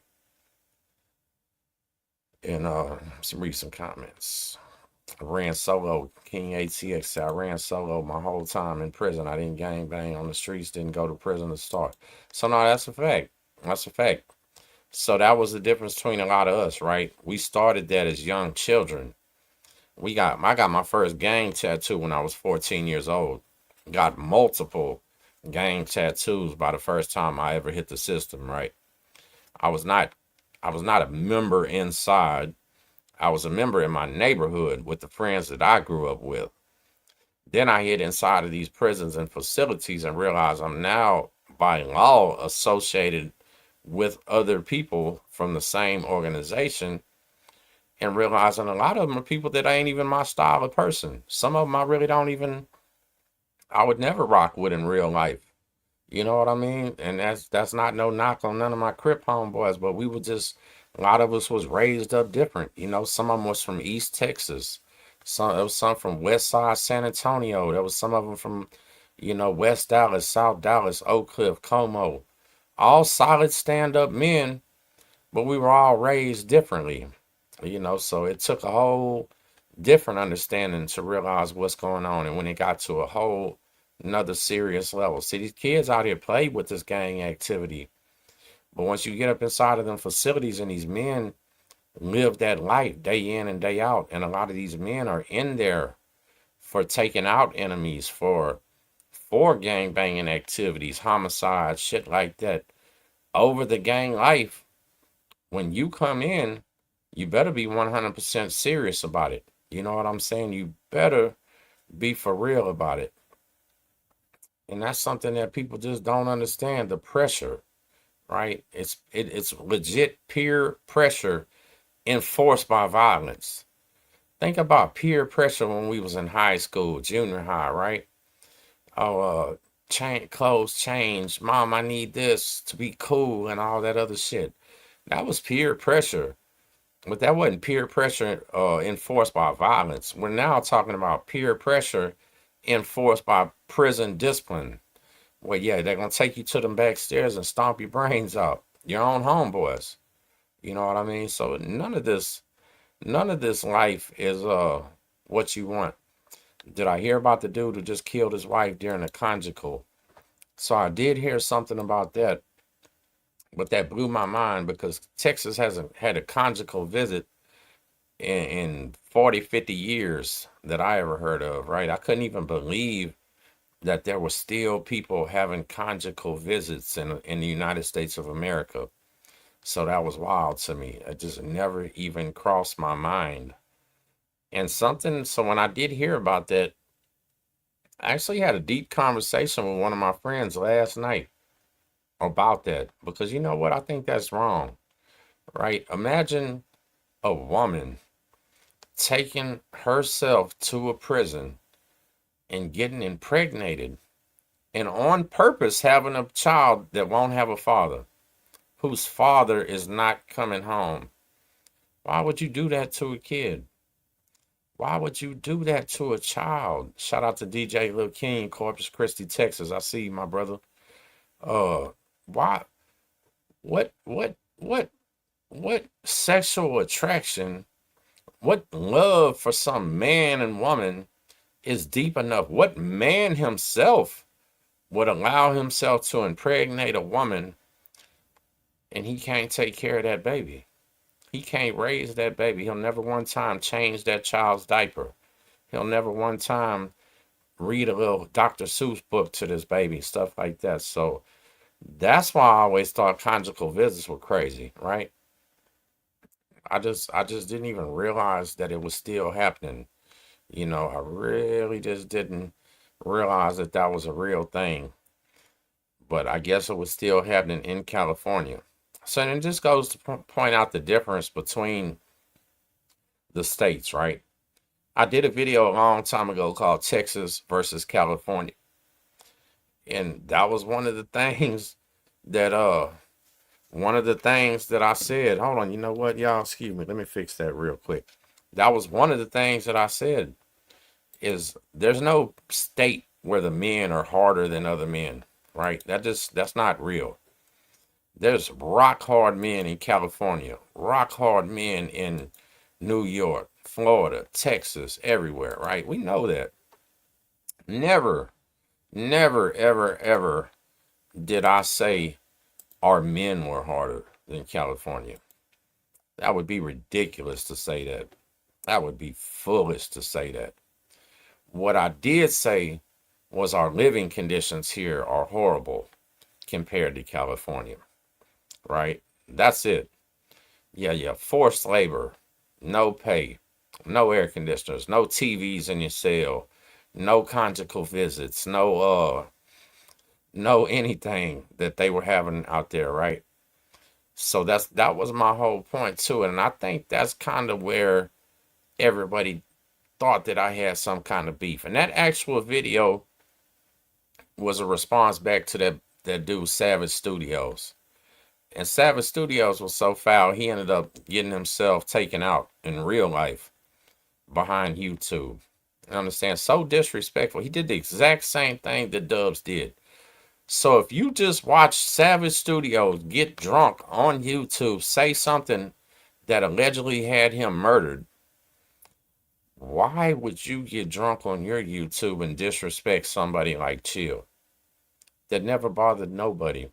And some recent comments. I ran solo. King ATX said I ran solo my whole time in prison. I didn't gang bang on the streets, didn't go to prison to start. So no, that's a fact. That's a fact. So that was the difference between a lot of us, right? We started that as young children. I got my first gang tattoo when I was 14 years old. Got multiple gang tattoos by the first time I ever hit the system, right? I was not a member inside. I was a member in my neighborhood with the friends that I grew up with. Then I hit inside of these prisons and facilities and realized I'm now by law associated with other people from the same organization, and realizing a lot of them are people that ain't even my style of person. Some of them I would never rock with in real life. You know what I mean? And that's not no knock on none of my Crip homeboys, but we were just, a lot of us was raised up different. You know, some of them was from East Texas. There was some from West Side San Antonio. There was some of them from, West Dallas, South Dallas, Oak Cliff, Como. All solid stand-up men, but we were all raised differently. So it took a whole different understanding to realize what's going on. And when it got to a whole another serious level. See, these kids out here play with this gang activity. But once you get up inside of them facilities and these men live that life day in and day out, and a lot of these men are in there for taking out enemies, for gang banging activities, homicides, shit like that. Over the gang life, when you come in, you better be 100% serious about it. You know what I'm saying? You better be for real about it. And that's something that people just don't understand, the pressure, right? It's legit peer pressure enforced by violence. Think about peer pressure when we was in high school, junior high, right? Oh, clothes change. Mom, I need this to be cool and all that other shit. That was peer pressure. But that wasn't peer pressure enforced by violence. We're now talking about peer pressure enforced by prison discipline. Well, yeah, they're gonna take you to them back stairs and stomp your brains out. Your own homeboys. You know what I mean? So none of this life is what you want. Did I hear about the dude who just killed his wife during a conjugal? So I did hear something about that, but that blew my mind because Texas hasn't had a conjugal visit in 40, 50 years that I ever heard of, right? I couldn't even believe that there were still people having conjugal visits in the United States of America. So that was wild to me. It just never even crossed my mind. So when I did hear about that, I actually had a deep conversation with one of my friends last night about that. Because you know what? I think that's wrong, right? Imagine a woman taking herself to a prison and getting impregnated and on purpose having a child that won't have a father, whose father is not coming home. Why would you do that to a kid? Why would you do that to a child? Shout out to DJ Lil King, Corpus Christi, Texas. I see you, my brother. Why? What sexual attraction, what love for some man and woman is deep enough? What man himself would allow himself to impregnate a woman and he can't take care of that baby? He can't raise that baby. He'll never one time change that child's diaper. He'll never one time read a little Dr. Seuss book to this baby, stuff like that. So that's why I always thought conjugal visits were crazy, right? I just didn't even realize that it was still happening. I really just didn't realize that that was a real thing. But I guess it was still happening in California. So then this goes to point out the difference between the states, right? I did a video a long time ago called Texas versus California. And that was one of the things that I said. Hold on, you know what, y'all? Excuse me. Let me fix that real quick. That was one of the things that I said is there's no state where the men are harder than other men, right? That's not real. There's rock hard men in California, rock hard men in New York, Florida, Texas, everywhere, right? We know that. Never, never, ever, ever did I say our men were harder than California. That would be ridiculous to say that. That would be foolish to say that. What I did say was our living conditions here are horrible compared to California, right? That's it. Yeah. Forced labor, no pay, no air conditioners, no TVs in your cell, no conjugal visits, no anything that they were having out there, right? So that was my whole point to it. And I think that's kind of where everybody thought that I had some kind of beef. And that actual video was a response back to that dude Savage Studios. And Savage Studios was so foul, he ended up getting himself taken out in real life behind YouTube. You understand? So disrespectful. He did the exact same thing that Dubs did. So if you just watch Savage Studios get drunk on YouTube, say something that allegedly had him murdered, why would you get drunk on your YouTube and disrespect somebody like Chill that never bothered nobody?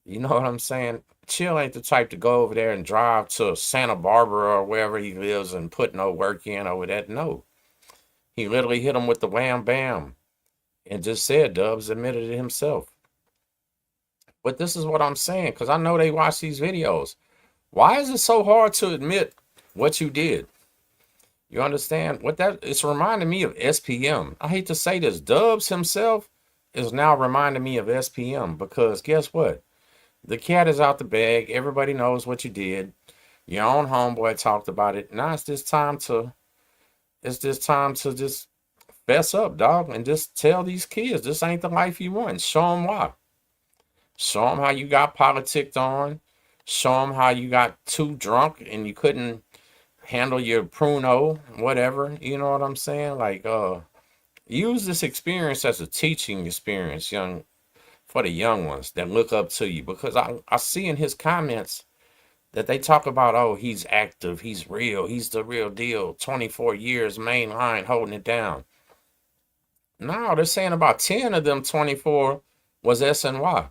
You know what I'm saying? Chill ain't the type to go over there and drive to Santa Barbara or wherever he lives and put no work in over that. No. He literally hit him with the wham bam and just said Dubs admitted it himself. But this is what I'm saying, because I know they watch these videos. Why is it so hard to admit what you did? You understand? It's reminding me of SPM. I hate to say this. Dubs himself is now reminding me of SPM because guess what? The cat is out the bag. Everybody knows what you did. Your own homeboy talked about it. Now it's just time to just fess up, dog, and just tell these kids this ain't the life you want. Show them why. Show them how you got politicked on. Show them how you got too drunk and you couldn't handle your pruno, whatever. You know what I'm saying? Like, use this experience as a teaching experience, for the young ones that look up to you. Because I see in his comments that they talk about, oh, he's active, he's real, he's the real deal. 24 years, main line, holding it down. No, they're saying about 10 of them 24 was SNY.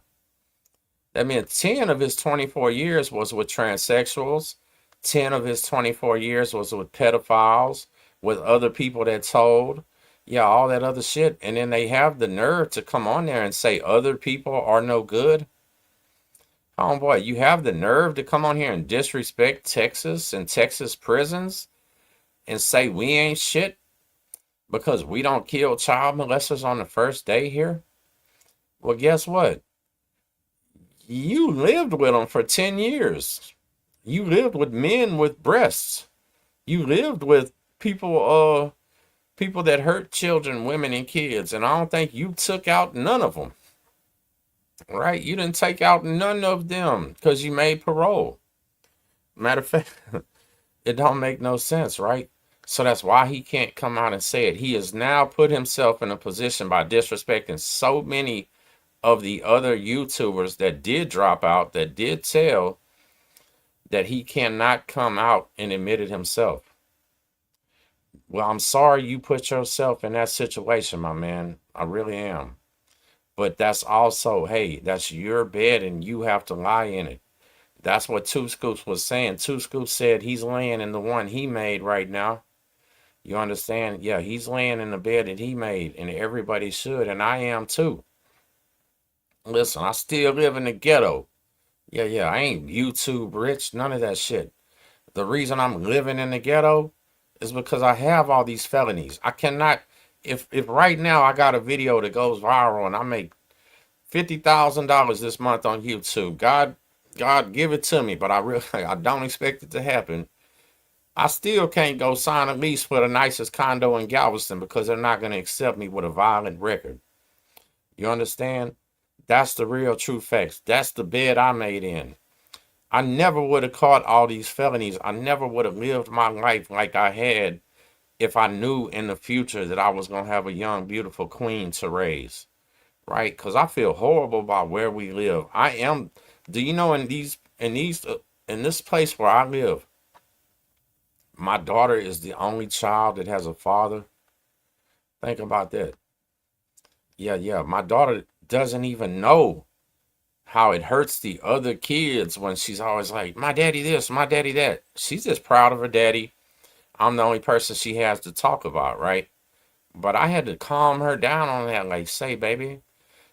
That meant 10 of his 24 years was with transsexuals. 10 of his 24 years was with pedophiles, with other people that told. Yeah, all that other shit. And then they have the nerve to come on there and say other people are no good. Oh boy, you have the nerve to come on here and disrespect Texas and Texas prisons and say we ain't shit because we don't kill child molesters on the first day here? Well, guess what? You lived with them for 10 years. You lived with men with breasts. You lived with people that hurt children, women, and kids. And I don't think you took out none of them. Right? You didn't take out none of them because you made parole. Matter of fact, it don't make no sense, right? So that's why he can't come out and say it. He has now put himself in a position by disrespecting so many of the other YouTubers that did drop out, that did tell, that he cannot come out and admit it himself. Well, I'm sorry you put yourself in that situation, my man. I really am. But that's also, hey, that's your bed and you have to lie in it. That's what Two Scoops was saying. Two Scoops said he's laying in the one he made right now. You understand? Yeah, he's laying in the bed that he made, and everybody should, and I am too. Listen, I still live in the ghetto. Yeah, I ain't YouTube rich, none of that shit. The reason I'm living in the ghetto is because I have all these felonies. I cannot, if right now I got a video that goes viral and I make $50,000 this month on YouTube, God give it to me, but I really I don't expect it to happen. I still can't go sign a lease for the nicest condo in Galveston because they're not going to accept me with a violent record. You understand? That's the real true facts. That's the bed I made in. I never would have caught all these felonies. I never would have lived my life like I had if I knew in the future that I was going to have a young, beautiful queen to raise. Right? Because I feel horrible about where we live. I am, do you know, in this place where I live, my daughter is the only child that has a father. Think about that. Yeah. My daughter doesn't even know how it hurts the other kids when she's always like, my daddy this, my daddy that. She's just proud of her daddy. I'm the only person she has to talk about, right? But I had to calm her down on that, like, say, baby,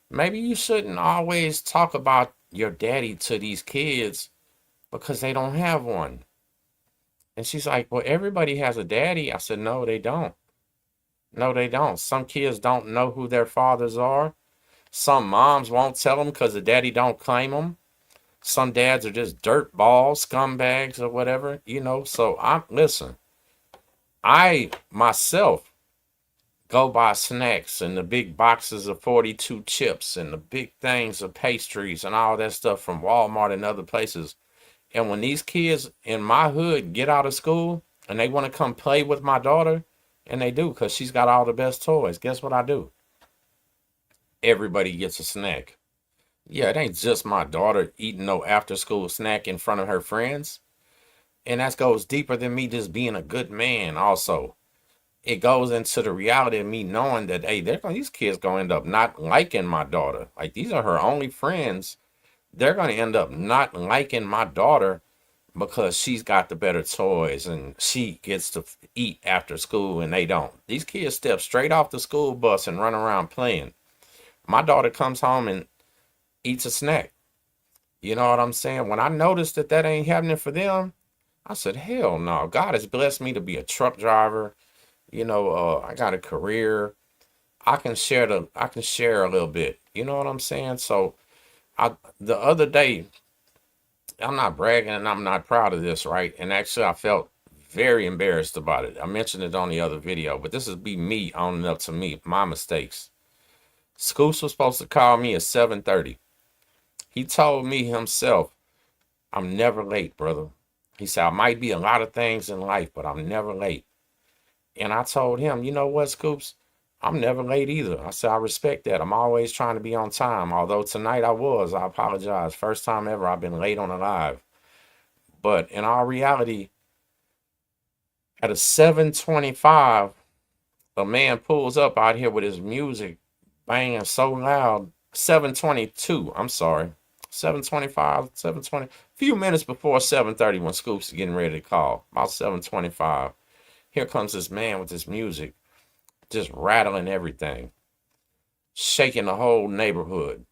maybe you shouldn't always talk about your daddy to these kids because they don't have one. And she's like, well, everybody has a daddy. I said, no, they don't. No, they don't. Some kids don't know who their fathers are. Some moms won't tell them because the daddy don't claim them. Some dads are just dirt balls, scumbags or whatever, So listen, I myself go buy snacks and the big boxes of 42 chips and the big things of pastries and all that stuff from Walmart and other places. And when these kids in my hood get out of school and they want to come play with my daughter, and they do because she's got all the best toys, guess what I do? Everybody gets a snack. Yeah, it ain't just my daughter eating no after school snack in front of her friends. And that goes deeper than me just being a good man also. It goes into the reality of me knowing that, hey, these kids going to end up not liking my daughter. Like, these are her only friends. They're going to end up not liking my daughter because she's got the better toys and she gets to eat after school and they don't. These kids step straight off the school bus and run around playing. My daughter comes home and eats a snack. You know what I'm saying? When I noticed that ain't happening for them, I said, hell no. God has blessed me to be a truck driver. I got a career. I can share a little bit. You know what I'm saying? So the other day, I'm not bragging and I'm not proud of this, right? And actually I felt very embarrassed about it. I mentioned it on the other video, but this is me owning up to me, my mistakes. Scoops was supposed to call me at 7:30. He told me himself, I'm never late, brother. He said, I might be a lot of things in life, but I'm never late. And I told him, you know what, Scoops? I'm never late either. I said, I respect that. I'm always trying to be on time. Although tonight I apologize. First time ever I've been late on a live. But in all reality, at a 7:25, a man pulls up out here with his music banging so loud. 7:22, I'm sorry. 7:25, 7:20. A few minutes before 7:30 when Scoops is getting ready to call. About 7:25. Here comes this man with his music, just rattling everything, shaking the whole neighborhood.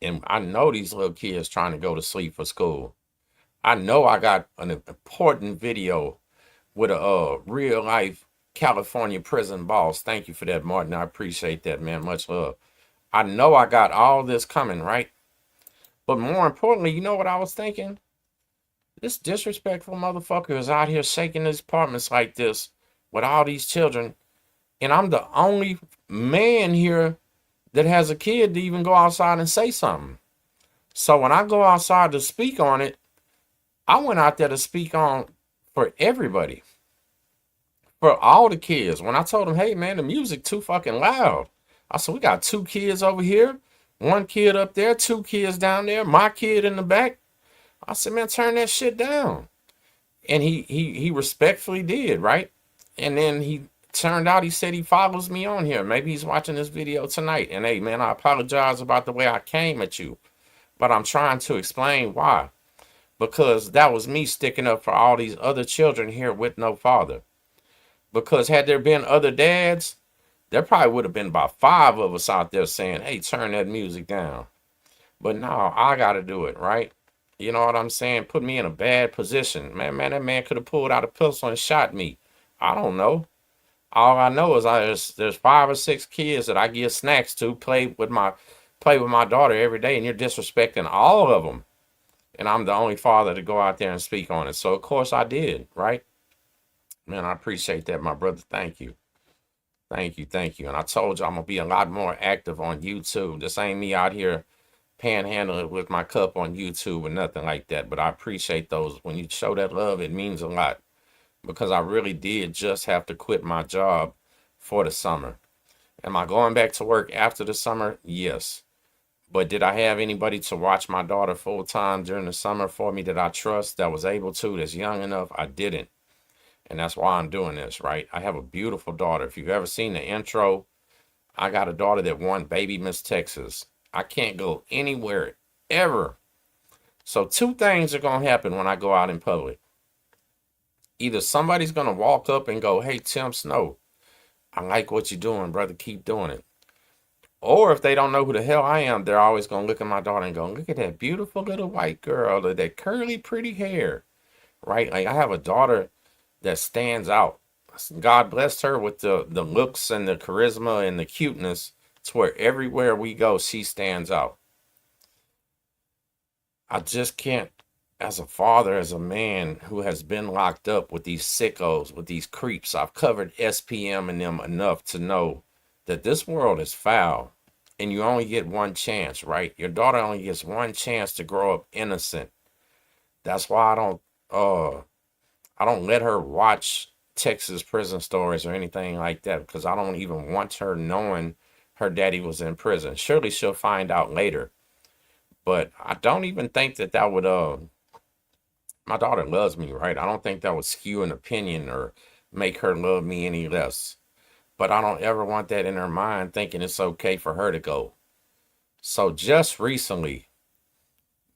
And I know these little kids trying to go to sleep for school. I know I got an important video with a real life California prison boss. Thank you for that, Martin. I appreciate that, man. Much love. I know I got all this coming, right? But more importantly, you know what I was thinking? This disrespectful motherfucker is out here shaking his apartments like this with all these children. And I'm the only man here that has a kid to even go outside and say something. So when I go outside to speak on it, I went out there to speak on for everybody. For all the kids. When I told them, hey man, the music too fucking loud. I said, we got 2 kids over here, 1 kid up there, 2 kids down there, my kid in the back. I said, man, turn that shit down. And he respectfully did, right? And then he turned out, he said he follows me on here. Maybe he's watching this video tonight. And hey, man, I apologize about the way I came at you. But I'm trying to explain why. Because that was me sticking up for all these other children here with no father. Because had there been other dads, there probably would have been about 5 of us out there saying, hey, turn that music down. But no, I got to do it, right? You know what I'm saying? Put me in a bad position. Man, that man could have pulled out a pistol and shot me. I don't know. All I know is there's 5 or 6 kids that I give snacks to, play with my daughter every day, and you're disrespecting all of them. And I'm the only father to go out there and speak on it. So of course I did, right? Man, I appreciate that, my brother. Thank you. Thank you. And I told you I'm gonna be a lot more active on YouTube. This ain't me out here panhandling with my cup on YouTube or nothing like that. But I appreciate those. When you show that love, it means a lot. Because I really did just have to quit my job for the summer. Am I going back to work after the summer? Yes. But did I have anybody to watch my daughter full time during the summer for me that I trust, that was able to, that's young enough? I didn't. And that's why I'm doing this, right? I have a beautiful daughter. If you've ever seen the intro, I got a daughter that won Baby Miss Texas. I can't go anywhere ever. So 2 things are going to happen when I go out in public. Either somebody's going to walk up and go, hey, Tim Snow, I like what you're doing, brother. Keep doing it. Or if they don't know who the hell I am, they're always going to look at my daughter and go, look at that beautiful little white girl with that curly, pretty hair, right? Like I have a daughter that stands out. God blessed her with the looks and the charisma and the cuteness to where everywhere we go, she stands out. I just can't, as a father, as a man who has been locked up with these sickos, with these creeps, I've covered SPM and them enough to know that this world is foul and you only get one chance, right? Your daughter only gets one chance to grow up innocent. That's why I don't let her watch Texas prison stories or anything like that, because I don't even want her knowing her daddy was in prison. Surely she'll find out later. But I don't even think that would my daughter loves me, right? I don't think that would skew an opinion or make her love me any less. But I don't ever want that in her mind, thinking it's okay for her to go. So just recently,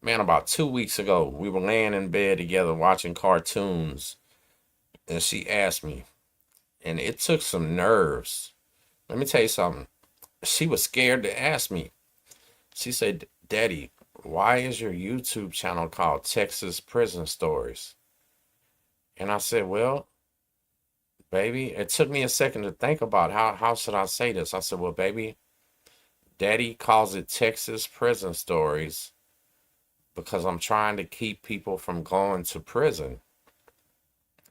man, about 2 weeks ago, we were laying in bed together watching cartoons. And she asked me, and it took some nerves. Let me tell you something. She was scared to ask me. She said, Daddy, why is your YouTube channel called Texas Prison Stories? And I said, well, baby, it took me a second to think about how should I say this. I said, well, baby, Daddy calls it Texas Prison Stories because I'm trying to keep people from going to prison.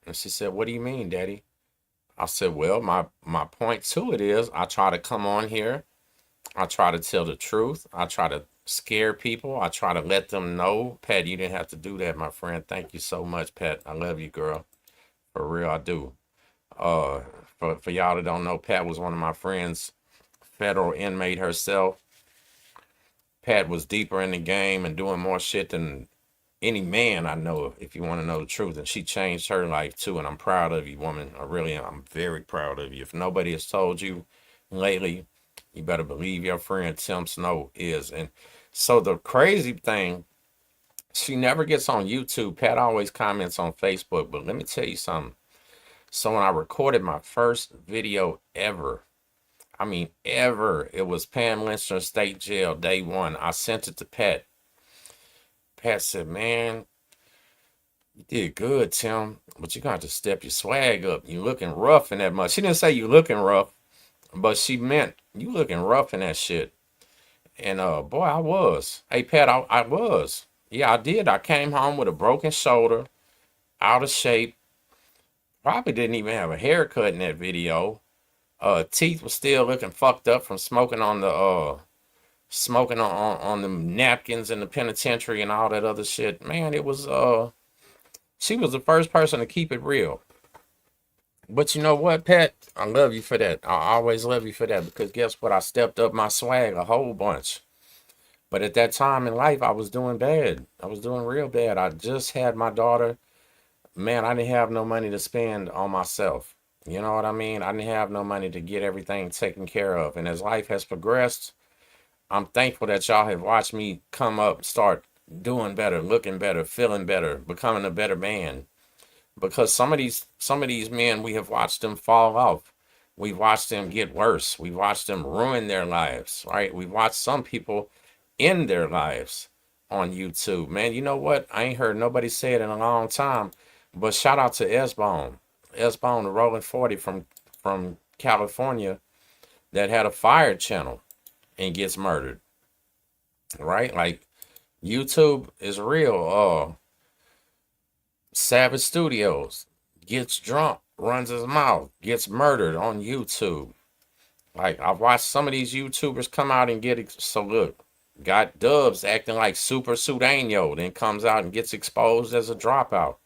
And she said, what do you mean, Daddy? I said, well, my point to it is I try to come on here. I try to tell the truth. I try to scare people. I try to let them know. Pat, you didn't have to do that, my friend. Thank you so much, Pat. I love you, girl. For real, I do. For y'all that don't know, Pat was one of my friends, federal inmate herself. Pat was deeper in the game and doing more shit than any man I know, if you want to know the truth. And she changed her life too. And I'm proud of you, woman. I really am. I'm very proud of you. If nobody has told you lately, you better believe your friend Tim Snow is. And so the crazy thing, she never gets on YouTube. Pat always comments on Facebook. But let me tell you something. So when I recorded my first video ever, I mean ever, it was Pam Lynchner State Jail, day 1. I sent it to Pat. Pat said, man, you did good, Tim, but you got to step your swag up. You looking rough in that much. She didn't say you looking rough, but she meant you looking rough in that shit. And boy, I was. Hey, Pat, I was. Yeah, I did. I came home with a broken shoulder, out of shape. Probably didn't even have a haircut in that video. Teeth was still looking fucked up from smoking on the the napkins in the penitentiary and all that other shit. Man, it was she was the first person to keep it real. But you know what, Pat? I love you for that. I always love you for that, because guess what? I stepped up my swag a whole bunch. But at that time in life, I was doing bad. I was doing real bad. I just had my daughter. Man, I didn't have no money to spend on myself. You know what I mean? I didn't have no money to get everything taken care of. And as life has progressed, I'm thankful that y'all have watched me come up, start doing better, looking better, feeling better, becoming a better man. Because some of these men, we have watched them fall off. We've watched them get worse. We've watched them ruin their lives, right? We've watched some people end their lives on YouTube. Man, you know what? I ain't heard nobody say it in a long time. But shout out to S-Bone. S-Bone, the Rolling 40 from California that had a fire channel and gets murdered. Right? Like, YouTube is real. Savage Studios gets drunk, runs his mouth, gets murdered on YouTube. Like, I've watched some of these YouTubers come out and get it. So look, got Dubs acting like Super Sudaño, then comes out and gets exposed as a dropout.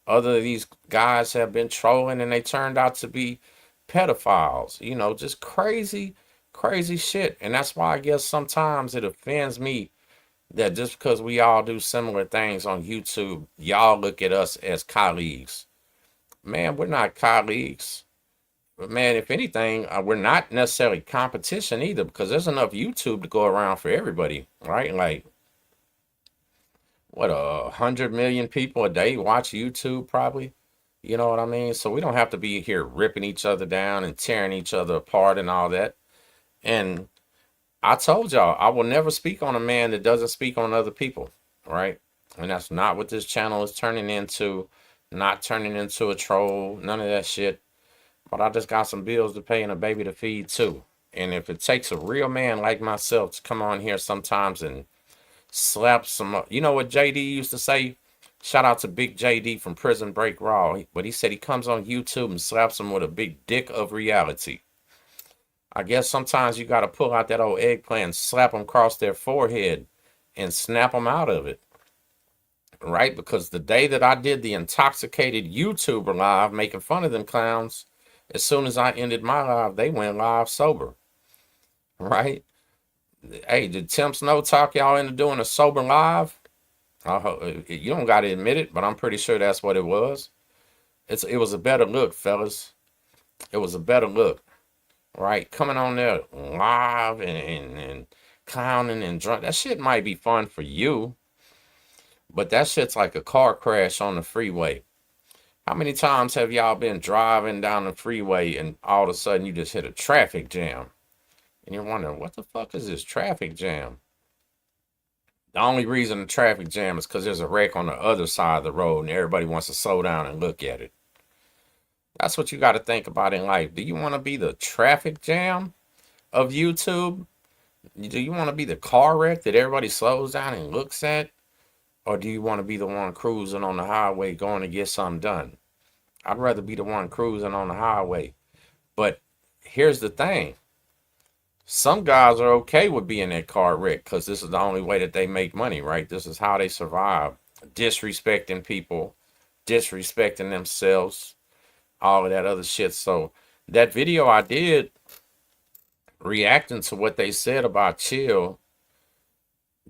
Other of these guys have been trolling and they turned out to be pedophiles. You know, just crazy, crazy shit. And that's why I guess sometimes it offends me that just because we all do similar things on YouTube, y'all look at us as colleagues. Man, we're not colleagues. But man, if anything, we're not necessarily competition either, because there's enough YouTube to go around for everybody, right? Like, what, 100 million people a day watch YouTube probably? You know what I mean? So we don't have to be here ripping each other down and tearing each other apart and all that. And I told y'all, I will never speak on a man that doesn't speak on other people, right? And that's not what this channel is turning into, not turning into a troll, none of that shit. But I just got some bills to pay and a baby to feed too. And if it takes a real man like myself to come on here sometimes and slap some, you know what JD used to say? Shout out to Big JD from Prison Break Raw. But he said he comes on YouTube and slaps them with a big dick of reality. I guess sometimes you got to pull out that old eggplant and slap them across their forehead and snap them out of it. Right? Because the day that I did the intoxicated YouTuber live making fun of them clowns, as soon as I ended my live, they went live sober. Right? Hey, did Tim Snow talk y'all into doing a sober live? You don't got to admit it, but I'm pretty sure that's what it was. It was a better look, fellas. It was a better look. Right? Coming on there live and clowning and drunk. That shit might be fun for you, but that shit's like a car crash on the freeway. How many times have y'all been driving down the freeway and all of a sudden you just hit a traffic jam? And you're wondering, what the fuck is this traffic jam? The only reason the traffic jam is because there's a wreck on the other side of the road and everybody wants to slow down and look at it. That's what you got to think about in life. Do you want to be the traffic jam of YouTube? Do you want to be the car wreck that everybody slows down and looks at? Or do you want to be the one cruising on the highway going to get something done? I'd rather be the one cruising on the highway. But here's the thing. Some guys are okay with being that car wreck because this is the only way that they make money, right? This is how they survive. Disrespecting people, disrespecting themselves, all of that other shit. So that video I did reacting to what they said about Chill,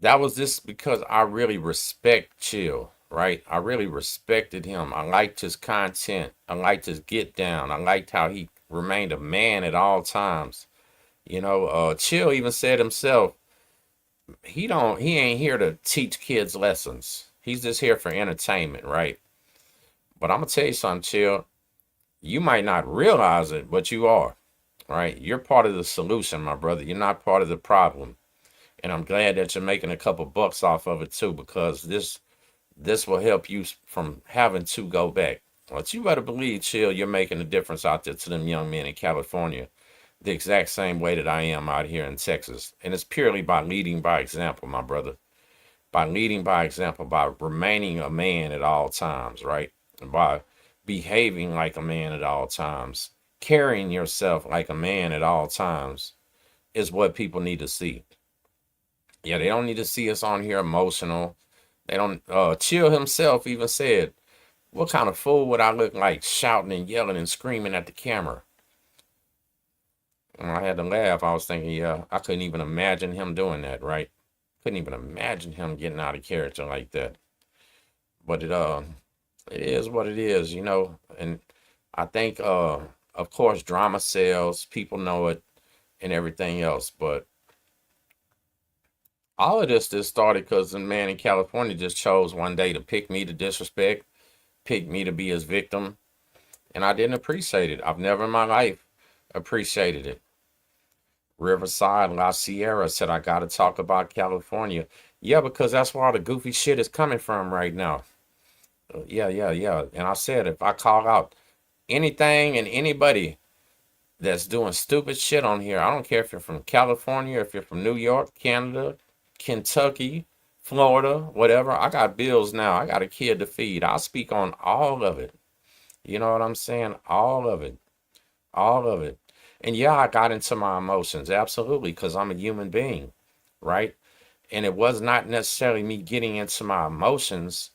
that was just because I really respect Chill, right? I really respected him. I liked his content. I liked his get down. I liked how he remained a man at all times. You know, Chill even said himself, he ain't here to teach kids lessons. He's just here for entertainment, right? But I'm gonna tell you something, Chill. You might not realize it, but you are, right? You're part of the solution, my brother. You're not part of the problem. And I'm glad that you're making a couple bucks off of it too, because this will help you from having to go back. But you better believe, Chill, you're making a difference out there to them young men in California, the exact same way that I am out here in Texas. And it's purely by leading by example, my brother. By leading by example, by remaining a man at all times, right? And by behaving like a man at all times, carrying yourself like a man at all times is what people need to see. Yeah, they don't need to see us on here emotional. They don't, Chill himself even said, what kind of fool would I look like shouting and yelling and screaming at the camera? And I had to laugh. I was thinking, yeah, I couldn't even imagine him doing that, right? Couldn't even imagine him getting out of character like that. But it is what it is, you know. And I think, of course, drama sells. People know it and everything else. But all of this just started because the man in California just chose one day to pick me to disrespect, pick me to be his victim. And I didn't appreciate it. I've never in my life appreciated it. Riverside La Sierra said, I got to talk about California. Yeah, because that's where all the goofy shit is coming from right now. Yeah. And I said, if I call out anything and anybody that's doing stupid shit on here, I don't care if you're from California, if you're from New York, Canada, Kentucky, Florida, whatever. I got bills now. I got a kid to feed. I'll speak on all of it. You know what I'm saying? All of it. All of it. And yeah, I got into my emotions. Absolutely. Because I'm a human being. Right? And it was not necessarily me getting into my emotions.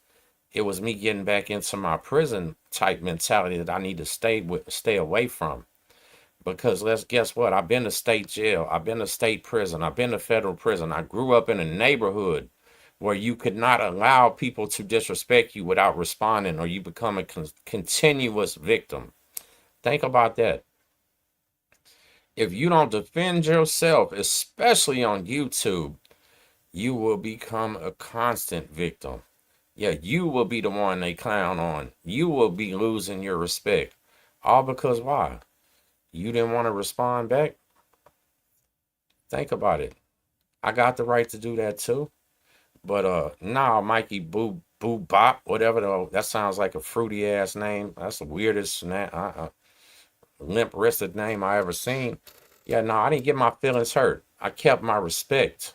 It was me getting back into my prison type mentality that I need to stay away from. Because let's guess what? I've been to state jail. I've been to state prison. I've been to federal prison. I grew up in a neighborhood where you could not allow people to disrespect you without responding, or you become a continuous victim. Think about that. If you don't defend yourself, especially on YouTube, you will become a constant victim. Yeah, you will be the one they clown on. You will be losing your respect. All because why? You didn't want to respond back? Think about it. I got the right to do that too. But nah, Mikey Boo Bop, whatever that sounds like a fruity ass name. That's the weirdest limp wristed name I ever seen. Yeah, no, I didn't get my feelings hurt. I kept my respect.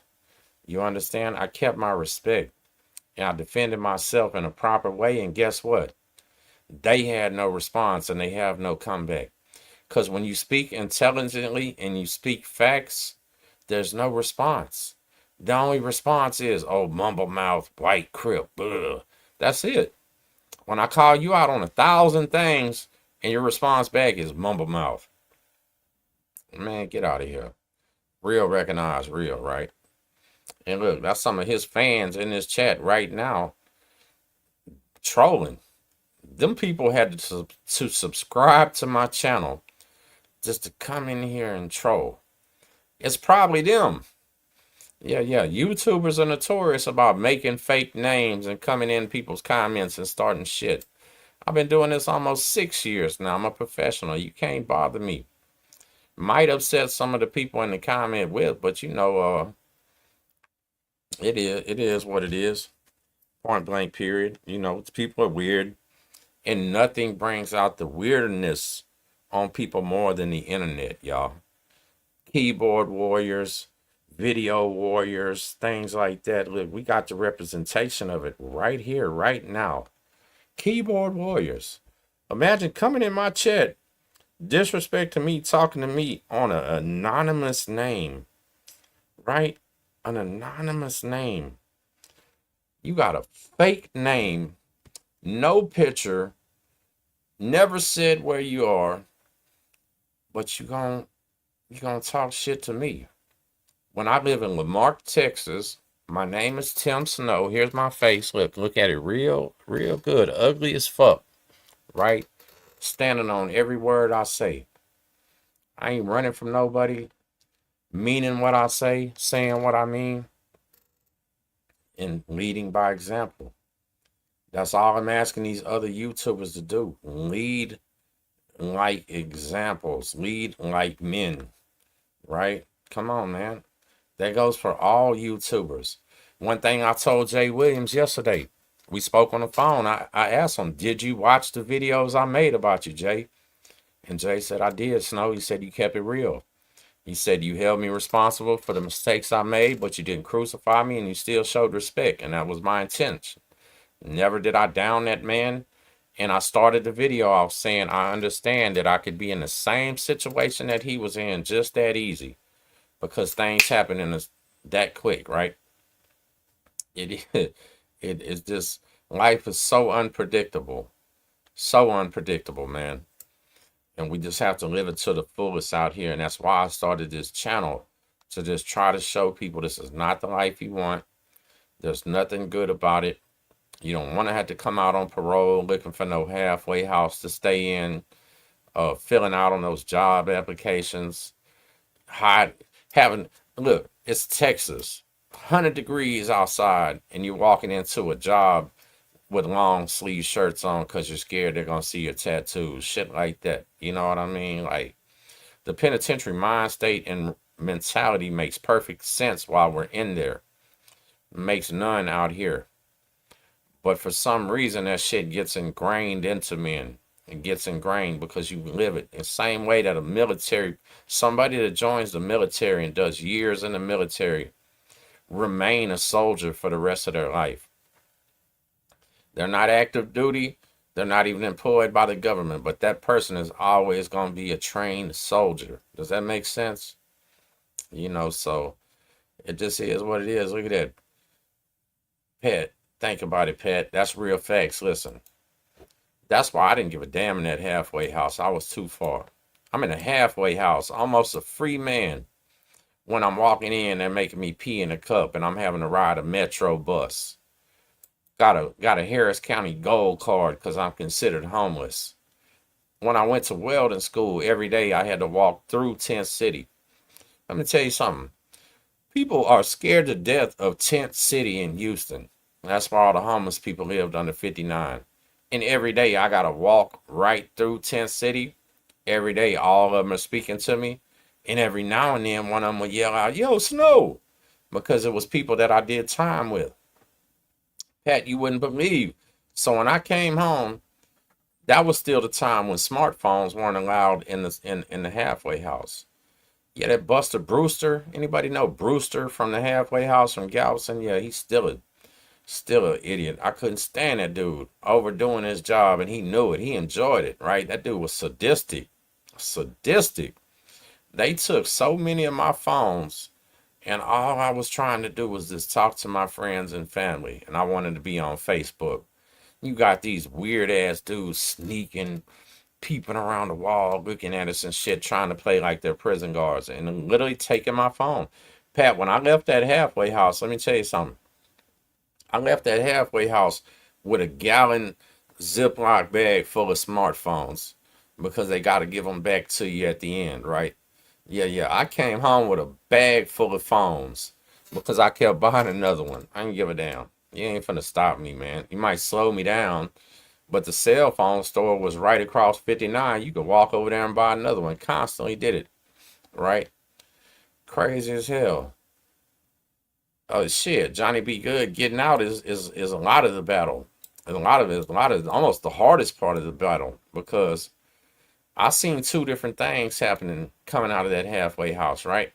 You understand? I kept my respect. And I defended myself in a proper way. And guess what? They had no response and they have no comeback. Because when you speak intelligently and you speak facts, there's no response. The only response is, oh, mumble mouth, white crip. Ugh. That's it. When I call you out on 1,000 things and your response back is mumble mouth, man, get out of here. Real recognize real, right? And look, that's some of his fans in this chat right now trolling. Them people had to subscribe to my channel just to come in here and troll. It's probably them. Yeah. YouTubers are notorious about making fake names and coming in people's comments and starting shit. I've been doing this almost 6 years now. I'm a professional. You can't bother me. Might upset some of the people in the comment with, but it is what it is. Point blank period. People are weird. And nothing brings out the weirdness on people more than the internet, y'all. Keyboard warriors, video warriors, things like that. Look, we got the representation of it right here, right now. Keyboard warriors. Imagine coming in my chat, disrespecting me, talking to me on an anonymous name, right? An anonymous name. You got a fake name, no picture, never said where you are, but you gonna talk shit to me. When I live in Lamarck, Texas, my name is Tim Snow. Here's my face. Look at it real good. Ugly as fuck, right? Standing on every word I say. I ain't running from nobody, meaning what I say, saying what I mean, and leading by example. That's all I'm asking these other YouTubers to do. Lead like examples. Lead like men, right? Come on, man. That goes for all YouTubers. One thing I told Jay Williams yesterday, we spoke on the phone. I asked him, did you watch the videos I made about you, Jay? And Jay said, I did, Snow. He said, you kept it real. He said, you held me responsible for the mistakes I made, but you didn't crucify me and you still showed respect. And that was my intention. Never did I down that man. And I started the video off saying, I understand that I could be in the same situation that he was in just that easy. Because things happen in that quick, right? It is just, life is so unpredictable. So unpredictable, man. And we just have to live it to the fullest out here. And that's why I started this channel, to just try to show people this is not the life you want. There's nothing good about it. You don't want to have to come out on parole looking for no halfway house to stay in, filling out on those job applications, look, it's Texas, 100 degrees outside, and you're walking into a job with long sleeve shirts on because you're scared they're going to see your tattoos, shit like that. You know what I mean? Like, the penitentiary mind state and mentality makes perfect sense while we're in there. makes none out here. But for some reason, that shit gets ingrained into men. It gets ingrained because you live it. The same way that somebody that joins the military and does years in the military, remain a soldier for the rest of their life. They're not active duty. They're not even employed by the government, but that person is always going to be a trained soldier. Does that make sense? So it just is what it is. Look at that. Pet, think about it, Pet. That's real facts. Listen, that's why I didn't give a damn in that halfway house. I was too far. I'm in a halfway house, almost a free man. When I'm walking in, they're making me pee in a cup, and I'm having to ride a metro bus. Got a Harris County gold card because I'm considered homeless. When I went to welding school, every day I had to walk through Tent City. Let me tell you something. People are scared to death of Tent City in Houston. That's where all the homeless people lived under 59. And every day I got to walk right through Tent City. Every day all of them are speaking to me. And every now and then one of them will yell out, "Yo, Snow," because it was people that I did time with. Pat, you wouldn't believe. So when I came home, that was still the time when smartphones weren't allowed in the halfway house. Yeah, that Buster Brewster. Anybody know Brewster from the halfway house from Galveston? Yeah, he's still an idiot. I couldn't stand that dude overdoing his job, and he knew it. He enjoyed it, right? That dude was sadistic. Sadistic. They took so many of my phones, and all I was trying to do was just talk to my friends and family, and I wanted to be on Facebook. You got these weird ass dudes sneaking, peeping around the wall, looking at us and shit, trying to play like they're prison guards, and literally taking my phone. Pat, when I left that halfway house, let me tell you something. I left that halfway house with a gallon Ziploc bag full of smartphones because they got to give them back to you at the end, right? Yeah. I came home with a bag full of phones because I kept buying another one. I ain't give a damn. You ain't finna stop me, man. You might slow me down, but the cell phone store was right across 59. You could walk over there and buy another one. Constantly did it, right? Crazy as hell. Oh shit, Johnny B. Good getting out is a lot of the battle. And a lot of almost the hardest part of the battle because I seen two different things happening coming out of that halfway house, right?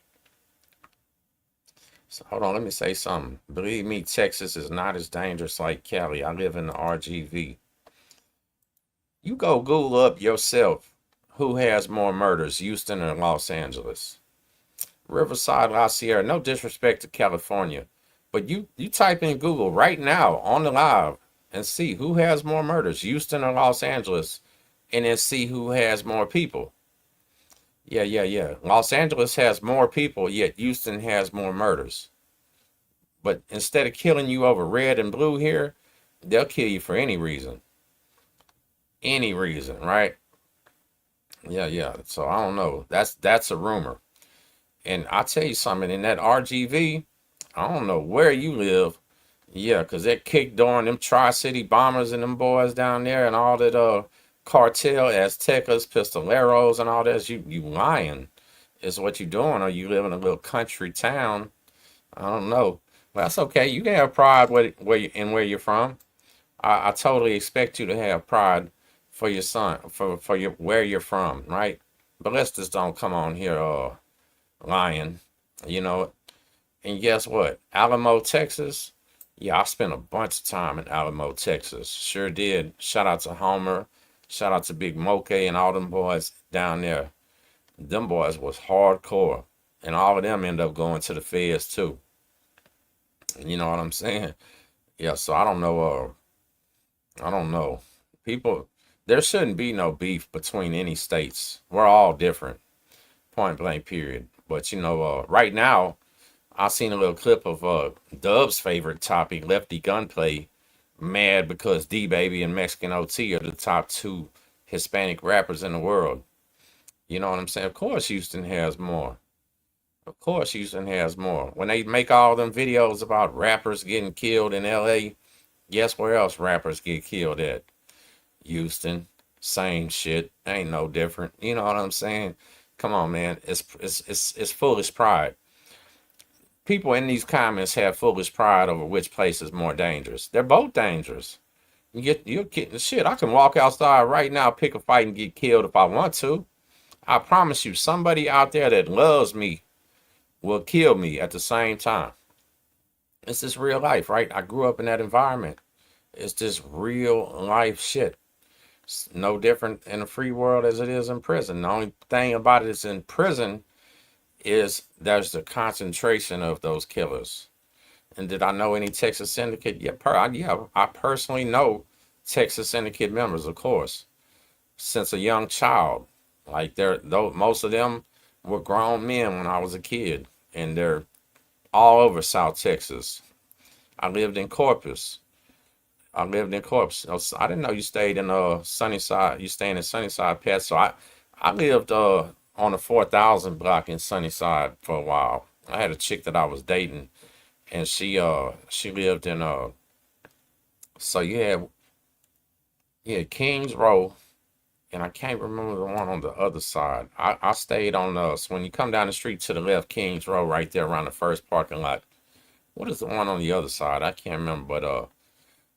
So hold on, let me say something. Believe me, Texas is not as dangerous like Cali. I live in the RGV. You go Google up yourself who has more murders, Houston or Los Angeles. Riverside, La Sierra, no disrespect to California, but you type in Google right now on the live and see who has more murders, Houston or Los Angeles, and then see who has more people. Yeah. Los Angeles has more people, yet Houston has more murders. But instead of killing you over red and blue here, they'll kill you for any reason. Any reason, right? Yeah. So I don't know. That's a rumor. And I'll tell you something, in that RGV, I don't know where you live. Yeah, because that kicked on them Tri-City Bombers and them boys down there and all that cartel, Aztecas, Pistoleros and all that. You lying is what you doing, or you live in a little country town. I don't know. Well, that's okay. You can have pride where you're from. I totally expect you to have pride for your son, for your where you're from, right? But let's just don't come on here lying, you know. And guess what? Alamo, Texas. Yeah, I spent a bunch of time in Alamo, Texas. Sure did. Shout out to Homer. Shout out to Big Moke and all them boys down there. Them boys was hardcore. And all of them end up going to the feds too. You know what I'm saying? Yeah, so I don't know. I don't know. People, there shouldn't be no beef between any states. We're all different. Point blank, period. But right now, I seen a little clip of Dub's favorite topic, Lefty Gunplay, mad because D Baby and Mexican OT are the top two Hispanic rappers in the world. You know what I'm saying? Of course Houston has more. Of course Houston has more. When they make all them videos about rappers getting killed in LA, guess where else rappers get killed at? Houston. Same shit. Ain't no different. You know what I'm saying? Come on, man. It's foolish pride. people in these comments have foolish pride over which place is more dangerous. They're both dangerous. You're getting shit. I can walk outside right now, pick a fight, and get killed if I want to. I promise you, somebody out there that loves me will kill me at the same time. It's just real life, right? I grew up in that environment. It's just real life shit. It's no different in the free world as it is in prison. The only thing about it is in prison is there's the concentration of those killers. And did I know any Texas Syndicate? Yeah, I personally know Texas Syndicate members, of course, since a young child. Like most of them were grown men when I was a kid, and they're all over South Texas. I lived in Corpus. I didn't know you stayed in Sunnyside. You staying in Sunnyside, Pet. So I lived on the 4,000 block in Sunnyside for a while. I had a chick that I was dating, and she lived in so you had Kings Row, and I can't remember the one on the other side. I stayed on so when you come down the street to the left, Kings Row, right there around the first parking lot. What is the one on the other side? I can't remember, but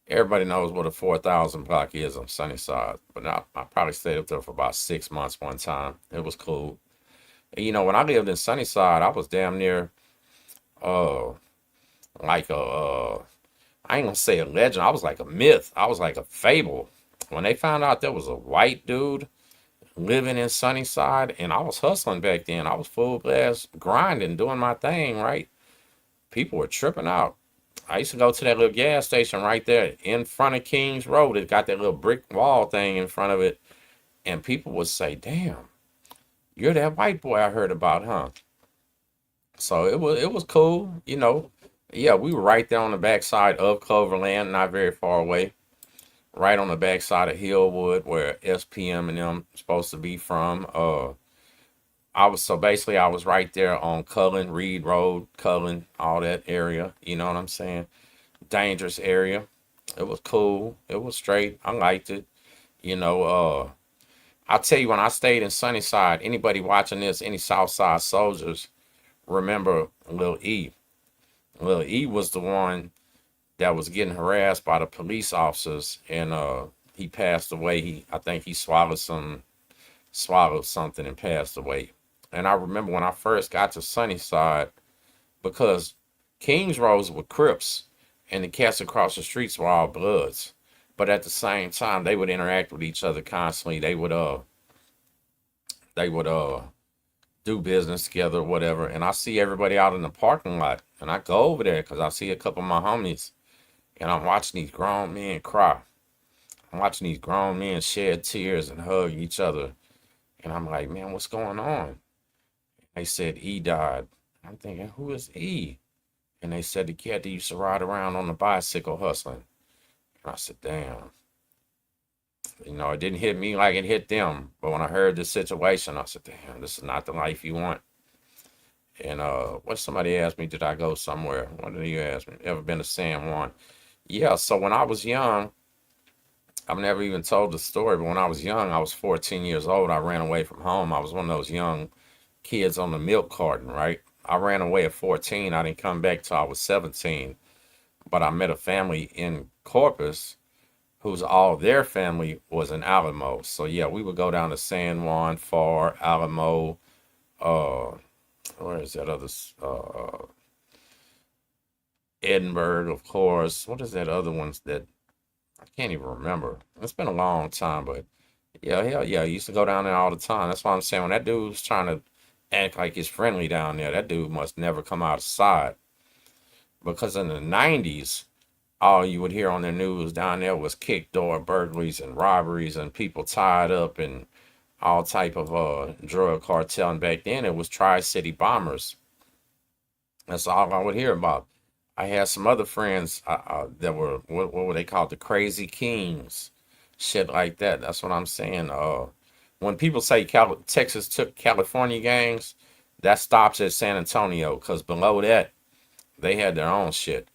everybody knows what a 4,000 block is on Sunnyside. But I probably stayed up there for about 6 months one time. It was cool. And, you know, when I lived in Sunnyside, I was damn near like I ain't gonna say a legend. I was like a myth. I was like a fable. When they found out there was a white dude living in Sunnyside, and I was hustling back then. I was full blast grinding, doing my thing, right? People were tripping out. I used to go to that little gas station right there in front of Kings Road. It got that little brick wall thing in front of it. And people would say, damn, you're that white boy I heard about, huh? So it was cool, you know. Yeah, we were right there on the backside of Cloverland, not very far away. Right on the backside of Hillwood, where SPM and them supposed to be from. I was right there on Cullen, Reed Road, Cullen, all that area. You know what I'm saying? Dangerous area. It was cool. It was straight. I liked it. You know, I'll tell you, when I stayed in Sunnyside, anybody watching this, any Southside soldiers, remember Lil E. Lil E was the one that was getting harassed by the police officers, and he passed away. I think he swallowed something and passed away. And I remember when I first got to Sunnyside, because Kings Roads were Crips, and the cats across the streets were all Bloods. But at the same time, they would interact with each other constantly. They would do business together or whatever. And I see everybody out in the parking lot, and I go over there because I see a couple of my homies, and I'm watching these grown men cry. I'm watching these grown men shed tears and hug each other. And I'm like, man, what's going on? They said E died. I'm thinking, who is E? And they said the cat that used to ride around on the bicycle hustling. And I said, damn. You know, it didn't hit me like it hit them. But when I heard the situation, I said, damn, this is not the life you want. And what somebody asked me, did I go somewhere? What did you ask me? Ever been to San Juan? Yeah, so when I was young, I've never even told the story, but when I was young, I was 14 years old. I ran away from home. I was one of those young kids on the milk carton, right? I ran away at 14. I didn't come back till I was 17. But I met a family in Corpus whose all their family was in Alamo. So yeah, we would go down to San Juan, Far, Alamo, where is that other, Edinburgh, of course. What is that other ones that I can't even remember? It's been a long time, but yeah, hell yeah, I used to go down there all the time. That's why I'm saying, when that dude's trying to act like he's friendly down there, that dude must never come outside. Because in the 90s, all you would hear on the news down there was kick door burglaries and robberies and people tied up and all type of drug cartel. And back then it was Tri-City bombers. That's all I would hear about. I had some other friends that were, what were they called? The Crazy Kings. Shit like that. That's what I'm saying. When people say Texas took California gangs, that stops at San Antonio, because below that, they had their own shit,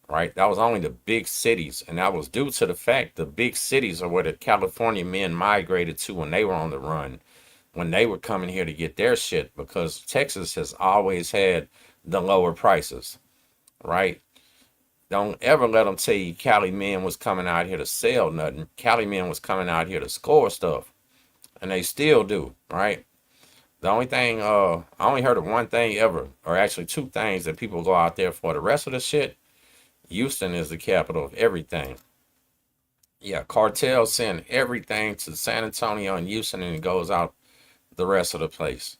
right? That was only the big cities, and that was due to the fact the big cities are where the California men migrated to when they were on the run, when they were coming here to get their shit, because Texas has always had the lower prices, right? Don't ever let them tell you Cali men was coming out here to sell nothing. Cali men was coming out here to score stuff, and they still do, right? The only thing, I only heard of one thing ever, or actually two things that people go out there for. The rest of the shit, Houston is the capital of everything. Yeah, cartels send everything to San Antonio and Houston, and it goes out the rest of the place.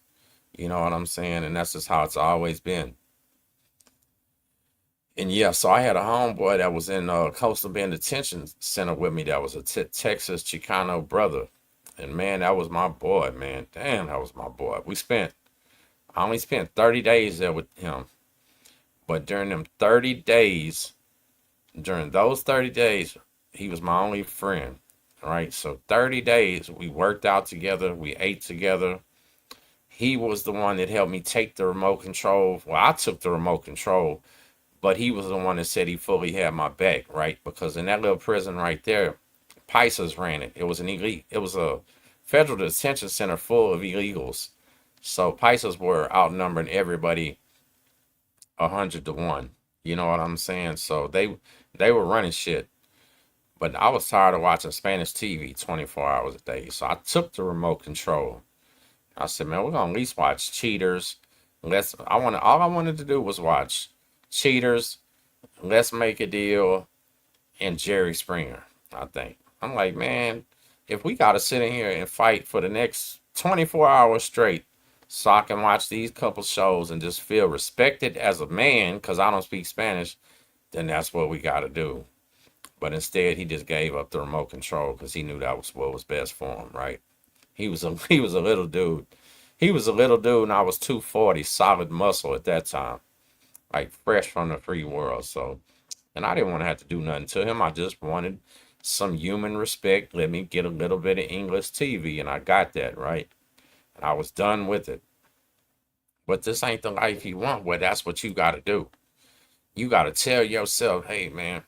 You know what I'm saying? And that's just how it's always been. And yeah, so I had a homeboy that was in Coastal Bend Detention Center with me that was a Texas Chicano brother. And man, that was my boy, man. Damn, that was my boy. I only spent 30 days there with him. But during those 30 days, he was my only friend. All right, so 30 days, we worked out together, we ate together. He was the one that helped me take the remote control. Well, I took the remote control, but he was the one that said he fully had my back, right? Because in that little prison right there, Pisces ran it. It was a federal detention center full of illegals. So Pisces were outnumbering everybody 100 to 1. You know what I'm saying? So they were running shit. But I was tired of watching Spanish TV 24 hours a day. So I took the remote control. I said, man, we're gonna at least watch Cheaters. All I wanted to do was watch Cheaters, Let's Make a Deal, and Jerry Springer, I think. I'm like, man, if we gotta sit in here and fight for the next 24 hours straight so I can watch these couple shows and just feel respected as a man because I don't speak Spanish, then that's what we gotta do. But instead, he just gave up the remote control because he knew that was what was best for him, right? He was a little dude. He was a little dude, and I was 240, solid muscle at that time, like fresh from the free world. So, and I didn't want to have to do nothing to him. I just wanted some human respect. Let me get a little bit of English TV, and I got that, right? And I was done with it. But this ain't the life you want. Well, that's what you got to do. You got to tell yourself, hey, man,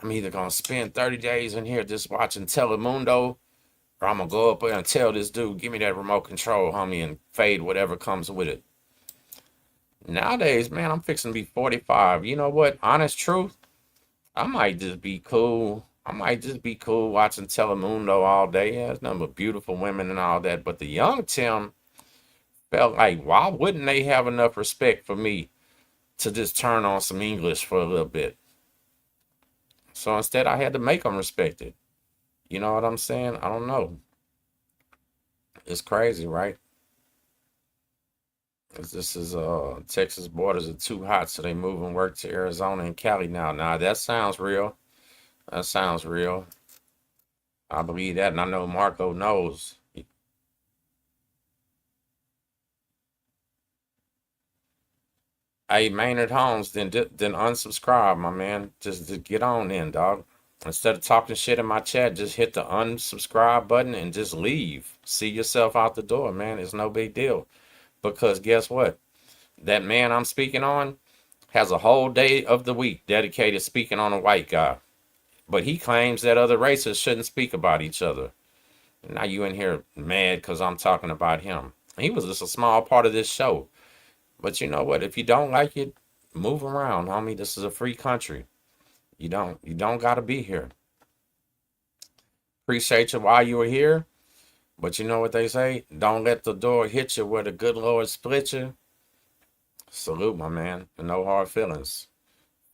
I'm either going to spend 30 days in here just watching Telemundo, or I'm going to go up there and tell this dude, give me that remote control, homie, and fade whatever comes with it. Nowadays, man, I'm fixing to be 45. You know what? Honest truth, I might just be cool. I might just be cool watching Telemundo all day. Yeah, there's nothing but beautiful women and all that. But the young Tim felt like, why wouldn't they have enough respect for me to just turn on some English for a little bit? So instead, I had to make them respect it. You know what I'm saying? I don't know. It's crazy, right? 'Cause this is Texas borders are too hot, so they move and work to Arizona and Cali now. Now that sounds real. That sounds real. I believe that, and I know Marco knows. Hey, Maynard Holmes, then unsubscribe, my man. Just get on in, dog. Instead of talking shit in my chat, just hit the unsubscribe button and just leave. See yourself out the door, man. It's no big deal. Because guess what? That man I'm speaking on has a whole day of the week dedicated speaking on a white guy. But he claims that other races shouldn't speak about each other. Now you in here mad because I'm talking about him. He was just a small part of this show. But you know what? If you don't like it, move around, homie. This is a free country. You don't gotta be here. Appreciate you while you were here. But you know what they say? Don't let the door hit you where the good Lord split you. Salute, my man. No hard feelings.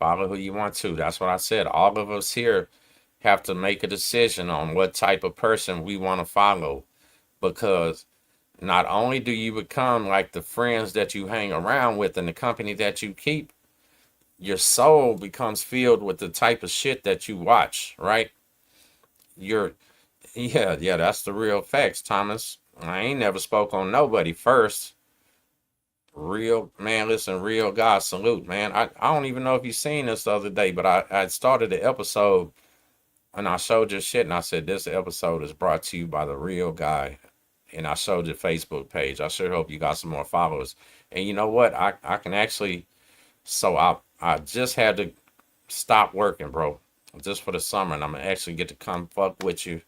Follow who you want to. That's what I said. All of us here have to make a decision on what type of person we want to follow. Because not only do you become like the friends that you hang around with and the company that you keep, your soul becomes filled with the type of shit that you watch, right? Yeah, that's the real facts, Thomas. I ain't never spoke on nobody first. Real, man, listen, real God, salute, man. I don't even know if you seen this the other day, but I started the episode and I showed your shit and I said, this episode is brought to you by the real guy. And I showed your Facebook page. I sure hope you got some more followers. And you know what? I can actually, so I just had to stop working, bro, just for the summer. And I'm going to actually get to come fuck with you.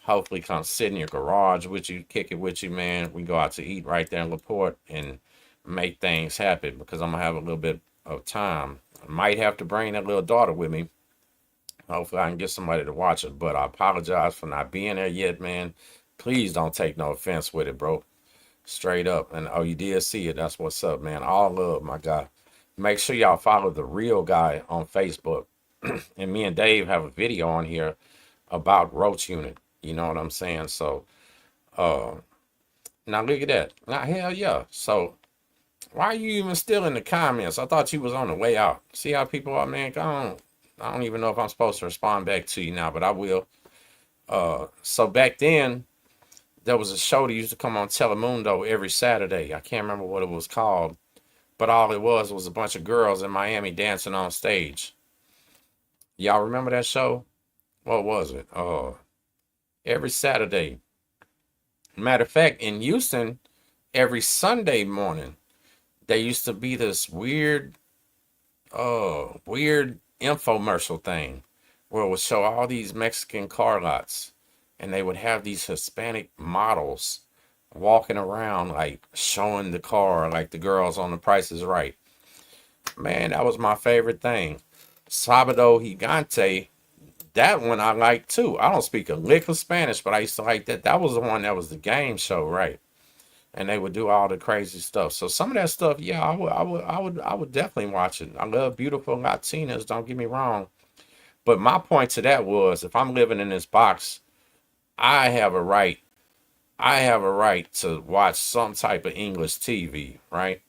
Hopefully come sit in your garage with you, kick it with you, man. We go out to eat right there in LaPorte. And make things happen because I'm gonna have a little bit of time. I might have to bring that little daughter with me. Hopefully, I can get somebody to watch it. But I apologize for not being there yet, man. Please don't take no offense with it, bro. Straight up. And oh, you did see it. That's what's up, man. All love, my guy. Make sure y'all follow the real guy on Facebook. And me and Dave have a video on here about Roach Unit. You know what I'm saying? So, uh, now look at that. Now, hell yeah. So, why are you even still in the comments? I thought you was on the way out. See how people are, man? I don't even know if I'm supposed to respond back to you now, but I will. So back then, there was a show that used to come on Telemundo every Saturday. I can't remember what it was called, but all it was a bunch of girls in Miami dancing on stage. Y'all remember that show? What was it? Every Saturday. Matter of fact, in Houston, every Sunday morning, there used to be this weird infomercial thing where it would show all these Mexican car lots and they would have these Hispanic models walking around like showing the car like the girls on The Price is Right. Man, that was my favorite thing. Sabado Gigante, that one I like too. I don't speak a lick of Spanish, but I used to like that. That was the one that was the game show, right? And they would do all the crazy stuff. So some of that stuff, yeah, I would definitely watch it. I love beautiful Latinas, don't get me wrong. But my point to that was, if I'm living in this box, I have a right. I have a right to watch some type of English TV, right?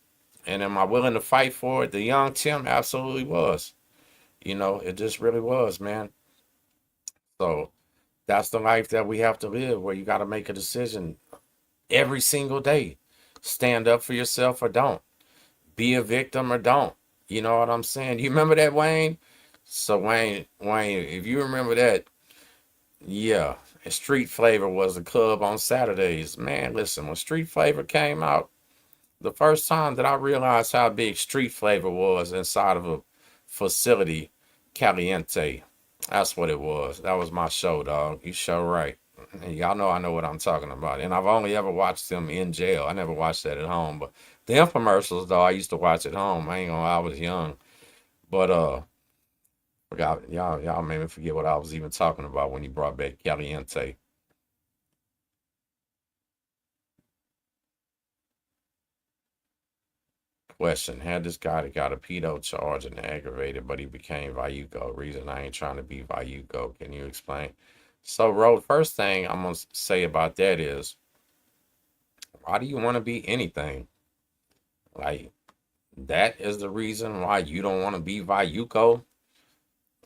And am I willing to fight for it? The young Tim absolutely was. You know, it just really was, man. So that's the life that we have to live, where you got to make a decision every single day. Stand up for yourself or don't. Be a victim or don't. You know what I'm saying? You remember that, Wayne? So Wayne, if you remember that, yeah. And Street Flavor was the club on Saturdays. Man, listen, when Street Flavor came out, the first time that I realized how big Street Flavor was inside of a facility, Caliente. That's what it was. That was my show, dog. You show right. And y'all know I know what I'm talking about. And I've only ever watched them in jail. I never watched that at home. But the infomercials, though, I used to watch at home. I ain't gonna lie, I was young. But forgot y'all made me forget what I was even talking about when you brought back Caliente. Question: had this guy that got a pedo charge and aggravated, but he became Vayuko. Reason I ain't trying to be Vayuko. Can you explain? So, Ro, first thing I'm gonna say about that is, why do you want to be anything? Like, that is the reason why you don't want to be Vayuko?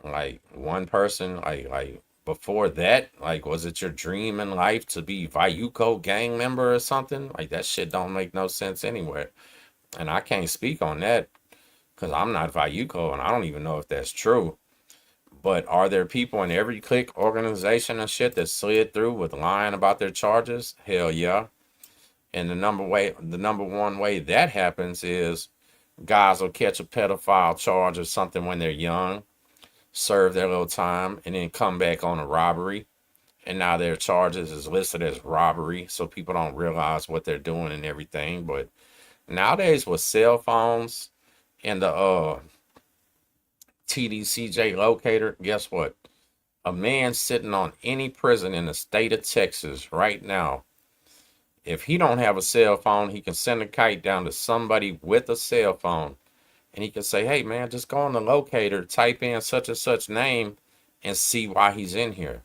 Like, one person, like before that, like, was it your dream in life to be Vayuko gang member or something? Like, that shit don't make no sense anywhere. And I can't speak on that because I'm not Vayuko and I don't even know if that's true. But are there people in every clique organization and shit that slid through with lying about their charges? Hell yeah. And the number one way that happens is guys will catch a pedophile charge or something when they're young, serve their little time, and then come back on a robbery. And now their charges is listed as robbery, so people don't realize what they're doing and everything. But nowadays with cell phones and the TDCJ locator, guess what? A man sitting on any prison in the state of Texas right now, if he don't have a cell phone, he can send a kite down to somebody with a cell phone. And he can say, hey, man, just go on the locator, type in such and such name, and see why he's in here.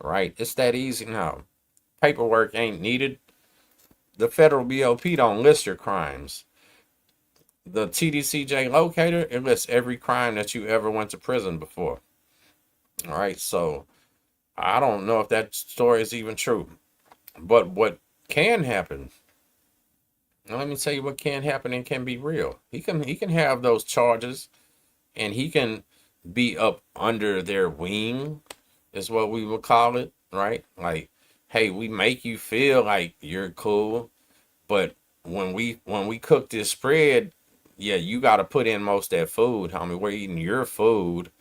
Right? It's that easy now. Paperwork ain't needed. The federal BOP don't list your crimes. The TDCJ locator, it lists every crime that you ever went to prison before. All right, so I don't know if that story is even true. But what can happen, let me tell you what can happen and can be real. He can have those charges and he can be up under their wing, is what we would call it, right? Like, hey, we make you feel like you're cool, but when we cook this spread, yeah, you got to put in most of that food, homie. We're eating your food.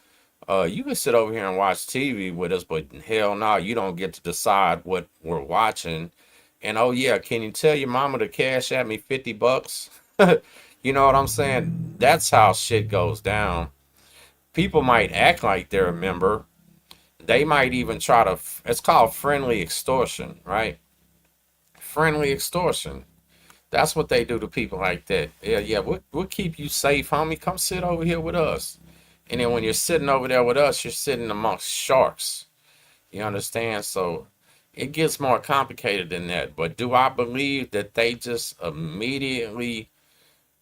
You can sit over here and watch TV with us, but hell no, you don't get to decide what we're watching. And oh yeah, can you tell your mama to cash at me $50? You know what I'm saying? That's how shit goes down. People might act like they're a member. They might even try to, it's called friendly extortion, right? Friendly extortion. That's what they do to people like that. Yeah, yeah, we'll keep you safe, homie. Come sit over here with us. And then when you're sitting over there with us, you're sitting amongst sharks. You understand? So it gets more complicated than that. But do I believe that they just immediately,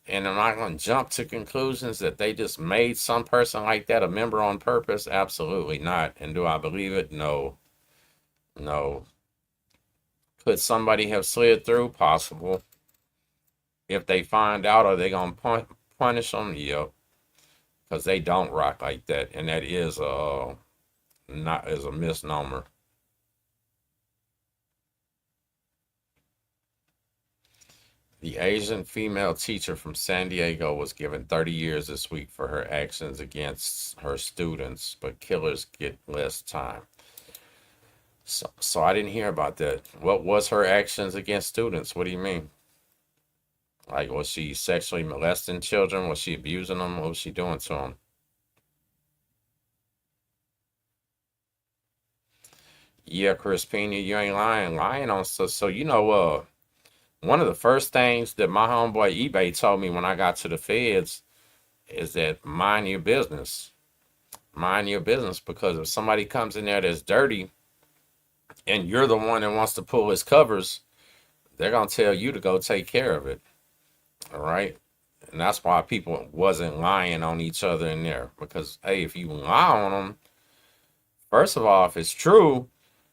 and am I going to jump to conclusions that they just made some person like that a member on purpose? Absolutely not. And do I believe it? No. No. Could somebody have slid through? Possible. If they find out, are they going to punish them? Yep. Because they don't rock like that. And that is not as a misnomer. The Asian female teacher from San Diego was given 30 years this week for her actions against her students, but killers get less time. So I didn't hear about that. What was her actions against students? What do you mean? Like, was she sexually molesting children? Was she abusing them? What was she doing to them? Yeah, Crispina, you ain't lying. Lying on so you know, one of the first things that my homeboy eBay told me when I got to the feds is that mind your business. Mind your business, because if somebody comes in there that's dirty and you're the one that wants to pull his covers, they're going to tell you to go take care of it. All right. And that's why people wasn't lying on each other in there. Because, hey, if you lie on them, first of all, if it's true,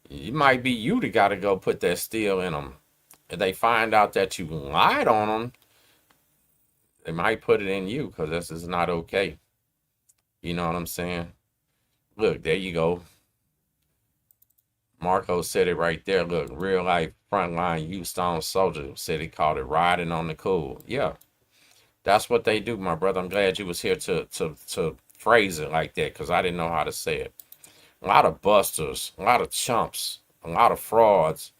it might be you that got to go put that steel in them. If they find out that you lied on them, they might put it in you, because this is not okay. You know what I'm saying? Look, there you go. Marco said it right there. Look, real life frontline youth stone soldier said he called it riding on the cool. Yeah, that's what they do, my brother. I'm glad you was here to phrase it like that, because I didn't know how to say it. A lot of busters, a lot of chumps, a lot of frauds.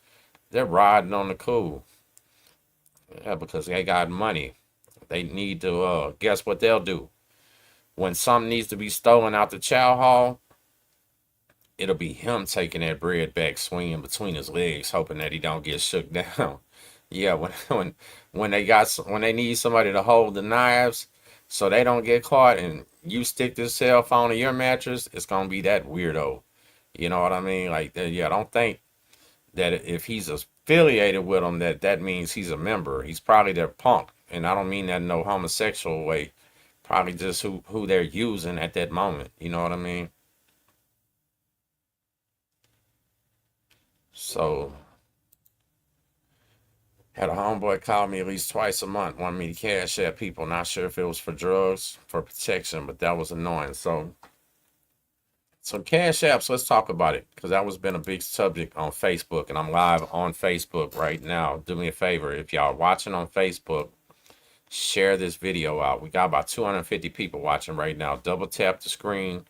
They're riding on the cool. Yeah, because they got money. They need to, guess what they'll do? When something needs to be stolen out the chow hall, it'll be him taking that bread back, swinging between his legs, hoping that he don't get shook down. Yeah, when they need somebody to hold the knives so they don't get caught, and you stick this cell phone in your mattress, it's gonna be that weirdo. You know what I mean? Like, yeah, don't think that if he's affiliated with them that means he's a member. He's probably their punk, and I don't mean that in no homosexual way. Probably just who they're using at that moment. You know what I mean? So, had a homeboy call me at least twice a month, wanted me to cash at people. Not sure if it was for drugs, for protection, but that was annoying. So cash apps, let's talk about it, because that was been a big subject on Facebook, and I'm live on Facebook right now. Do me a favor, if y'all are watching on Facebook, share this video out. We got about 250 people watching right now. Double tap the screen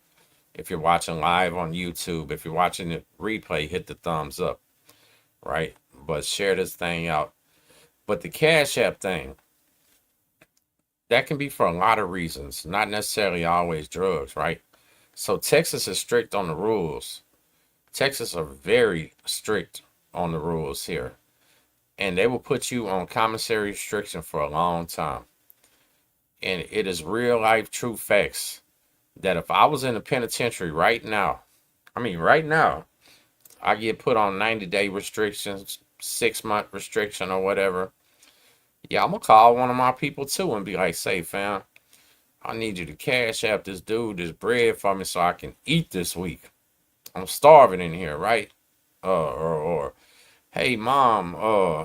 if you're watching live on YouTube. If you're watching the replay, hit the thumbs up, right? But share this thing out. But the Cash App thing, that can be for a lot of reasons, not necessarily always drugs, right? So Texas is strict on the rules. Texas are very strict on the rules here. And they will put you on commissary restriction for a long time. And it is real life true facts that if I was in the penitentiary right now, I get put on 90-day restrictions, 6-month restriction or whatever. Yeah, I'm gonna call one of my people too and be like, say, fam, I need you to cash app this dude this bread for me so I can eat this week. I'm starving in here, right? Or hey mom,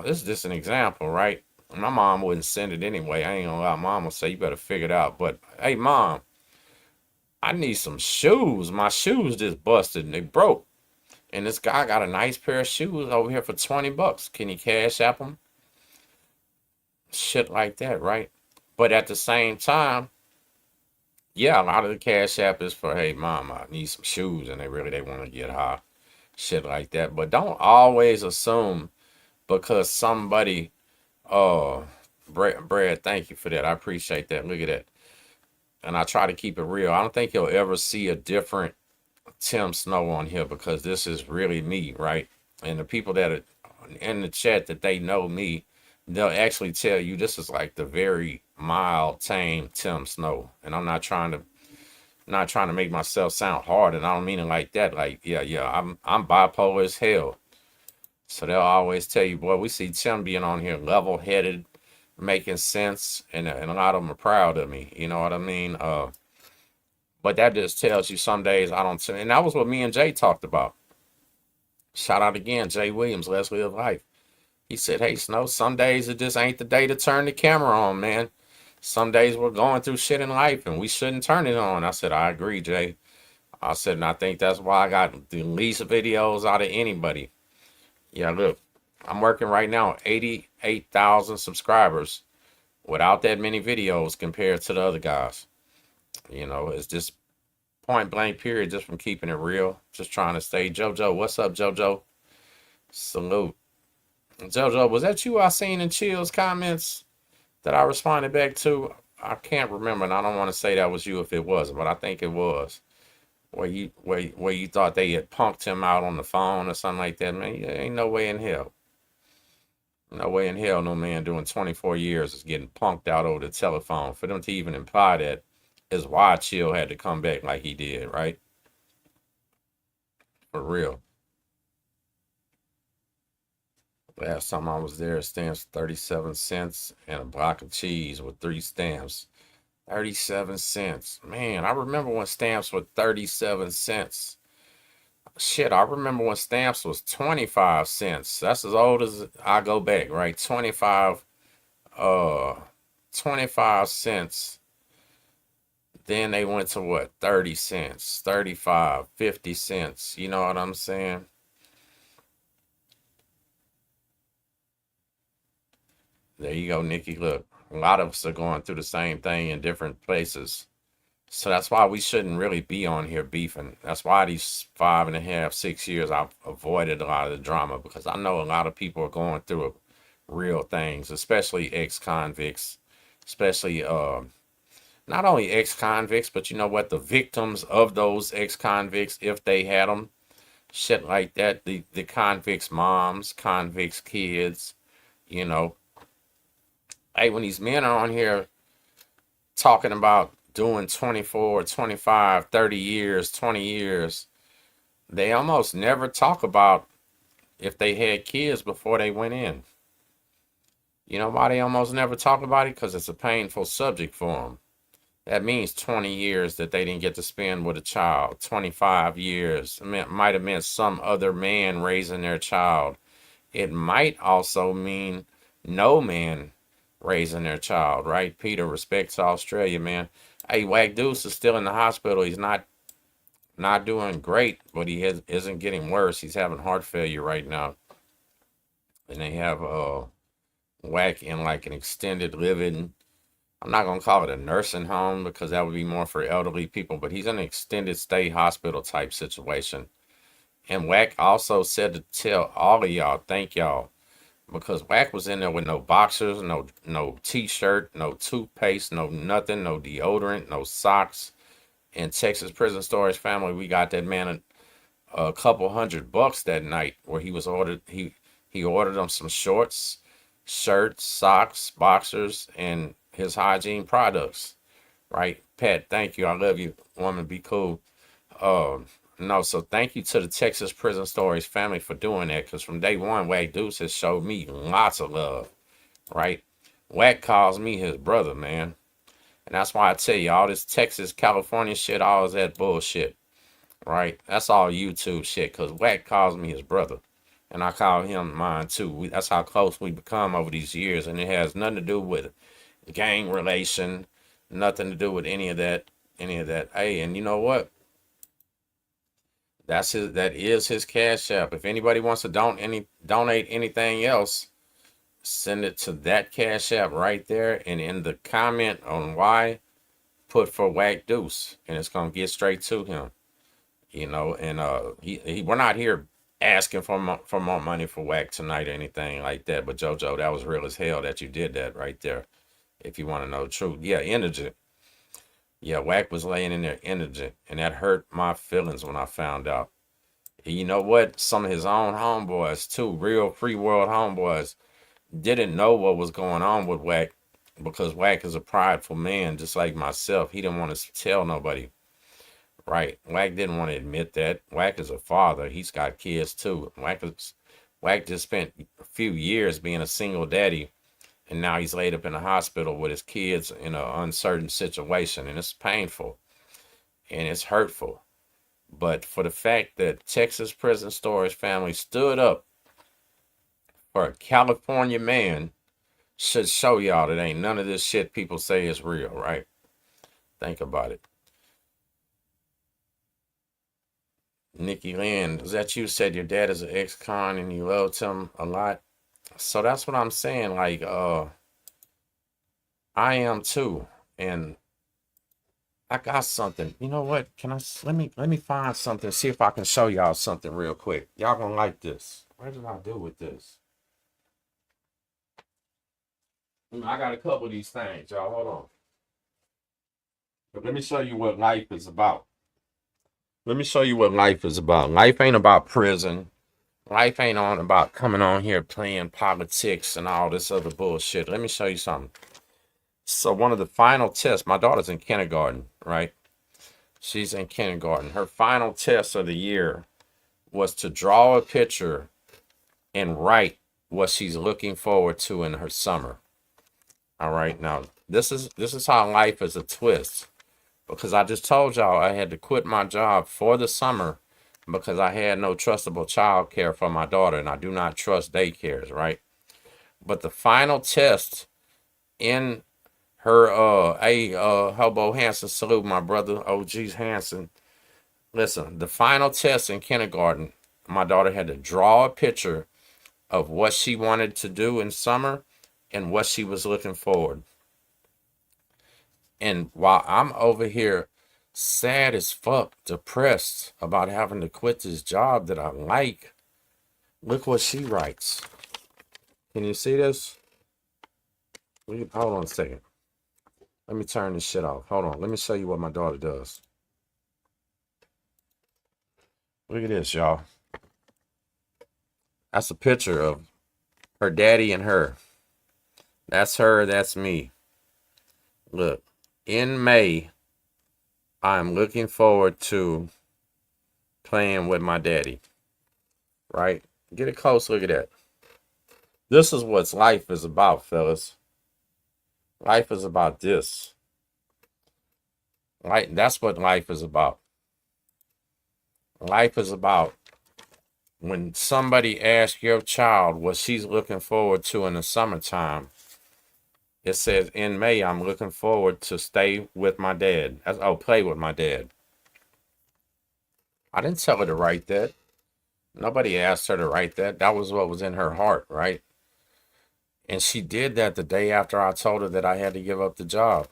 this is just an example, right? My mom wouldn't send it anyway. I ain't gonna lie. Mom will say, you better figure it out. But hey mom, I need some shoes. My shoes just busted and they broke. And this guy got a nice pair of shoes over here for $20. Can you cash app them? Shit like that, right? But at the same time, yeah, a lot of the cash app is for, hey mom, I need some shoes, and they want to get high. Shit like that. But don't always assume because somebody, uh, Brad, thank you for that. I appreciate that. Look at that. And I try to keep it real. I don't think you'll ever see a different Tim Snow on here because this is really me, right? And the people that are in the chat that they know me, they'll actually tell you this is like the very mild, tame Tim Snow. And I'm not trying to make myself sound hard, and I don't mean it like that. Like, yeah, I'm bipolar as hell. So they'll always tell you, boy, we see Tim being on here level headed, making sense, and a lot of them are proud of me. You know what I mean? But that just tells you some days I don't, and that was what me and Jay talked about. Shout out again, Jay Williams, Let's Live Life. He said, hey, Snow, some days it just ain't the day to turn the camera on, man. Some days we're going through shit in life and we shouldn't turn it on. I said, I agree, Jay. I said, and I think that's why I got the least videos out of anybody. Yeah, look, I'm working right now, 88,000 subscribers without that many videos compared to the other guys. You know, it's just point blank period, just from keeping it real. Just trying to stay. JoJo, what's up, JoJo? Salute. JoJo, was that you I seen in Chill's comments that I responded back to? I can't remember, and I don't want to say that was you if it was, but I think it was. Where you thought they had punked him out on the phone or something like that, man. Ain't no way in hell. No way in hell no man doing 24 years is getting punked out over the telephone. For them to even imply that is why Chill had to come back like he did, right? For real. Last time I was there, stamps 37 cents and a block of cheese with 3 stamps. 37 cents. Man, I remember when stamps were 37 cents. Shit, I remember when stamps was 25 cents. That's as old as I go back, right? 25 cents. Then they went to what? 30 cents, 35, 50 cents. You know what I'm saying? There you go, Nikki. Look, a lot of us are going through the same thing in different places. So that's why we shouldn't really be on here beefing. That's why these 5.5, 6 years I've avoided a lot of the drama, because I know a lot of people are going through real things, especially ex-convicts, especially not only ex-convicts, but you know what, the victims of those ex-convicts, if they had them, shit like that, the convicts' moms, convicts' kids, you know. Hey, when these men are on here talking about doing 24, 25, 30 years, 20 years, they almost never talk about if they had kids before they went in. You know why they almost never talk about it? Because it's a painful subject for them. That means 20 years that they didn't get to spend with a child. 25 years. It might have meant some other man raising their child. It might also mean no man raising their child, right? Peter, respect to Australia, man. Hey, Wag Deuce is still in the hospital. He's not doing great, but he isn't getting worse. He's having heart failure right now. And they have Whack in like an extended living. I'm not going to call it a nursing home because that would be more for elderly people, but he's in an extended stay hospital type situation. And Whack also said to tell all of y'all, thank y'all, because Whack was in there with no boxers, no t-shirt, no toothpaste, no nothing, no deodorant, no socks. In Texas Prison Storage family, we got that man a couple $100 that night where he was ordered. He ordered them some shorts, shirts, socks, boxers, and his hygiene products. Right, Pat? Thank you. I love you, woman. Be cool. No, so thank you to the Texas Prison Stories family for doing that, because from day one, Wag Deuce has showed me lots of love, right? Wag calls me his brother, man. And that's why I tell you, all this Texas, California shit, all is that bullshit, right? That's all YouTube shit, because Wag calls me his brother. And I call him mine, too. That's how close we become over these years, and it has nothing to do with gang relation, nothing to do with any of that. Hey, and you know what? That is his Cash App. If anybody wants to donate anything else, send it to that Cash App right there, and in the comment on why, put for Whack Deuce, and it's gonna get straight to him. You know, and we're not here asking for more money for Wack tonight or anything like that. But JoJo, that was real as hell that you did that right there. If you want to know the truth, yeah, indigent. Yeah, Wack was laying in there indigent, and that hurt my feelings when I found out. And you know what? Some of his own homeboys too, real free world homeboys, didn't know what was going on with Wack because Wack is a prideful man, just like myself. He didn't want to tell nobody. Right. Wack didn't want to admit that. Wack is a father. He's got kids too. Wack just spent a few years being a single daddy, and now he's laid up in the hospital with his kids in an uncertain situation, and it's painful and it's hurtful. But for the fact that Texas Prison Stories family stood up for a California man should show y'all that ain't none of this shit people say is real, right? Think about it. Nikki Lynn, is that you said your dad is an ex-con and you loved him a lot? So that's what I'm saying. Like, I am too. And I got something. You know what? Let me find something, see if I can show y'all something real quick. Y'all gonna like this. What did I do with this? I got a couple of these things, y'all. Hold on. But let me show you what life is about. Let me show you what life is about. Life ain't about prison. Life ain't about coming on here playing politics and all this other bullshit. Let me show you something. So one of the final tests, my daughter's in kindergarten, right? She's in kindergarten. Her final test of the year was to draw a picture and write what she's looking forward to in her summer. All right, now this is how life is a twist. Because I just told y'all I had to quit my job for the summer because I had no trustable child care for my daughter, and I do not trust daycares, right? But the final test in her Hobo Hanson, salute my brother OG's Hanson. Listen, the final test in kindergarten, my daughter had to draw a picture of what she wanted to do in summer and what she was looking forward. And while I'm over here sad as fuck, depressed about having to quit this job that I like, look what she writes. Can you see this? Hold on a second. Let me turn this shit off. Hold on. Let me show you what my daughter does. Look at this, y'all. That's a picture of her daddy and her. That's her. That's me. Look. In May, I'm looking forward to playing with my daddy. Right? Get a close look at that. This is what life is about, fellas. Life is about this. Right? That's what life is about. Life is about when somebody asks your child what she's looking forward to in the summertime. It says, in May, I'm looking forward to stay with my dad. Play with my dad. I didn't tell her to write that. Nobody asked her to write that. That was what was in her heart, right? And she did that the day after I told her that I had to give up the job.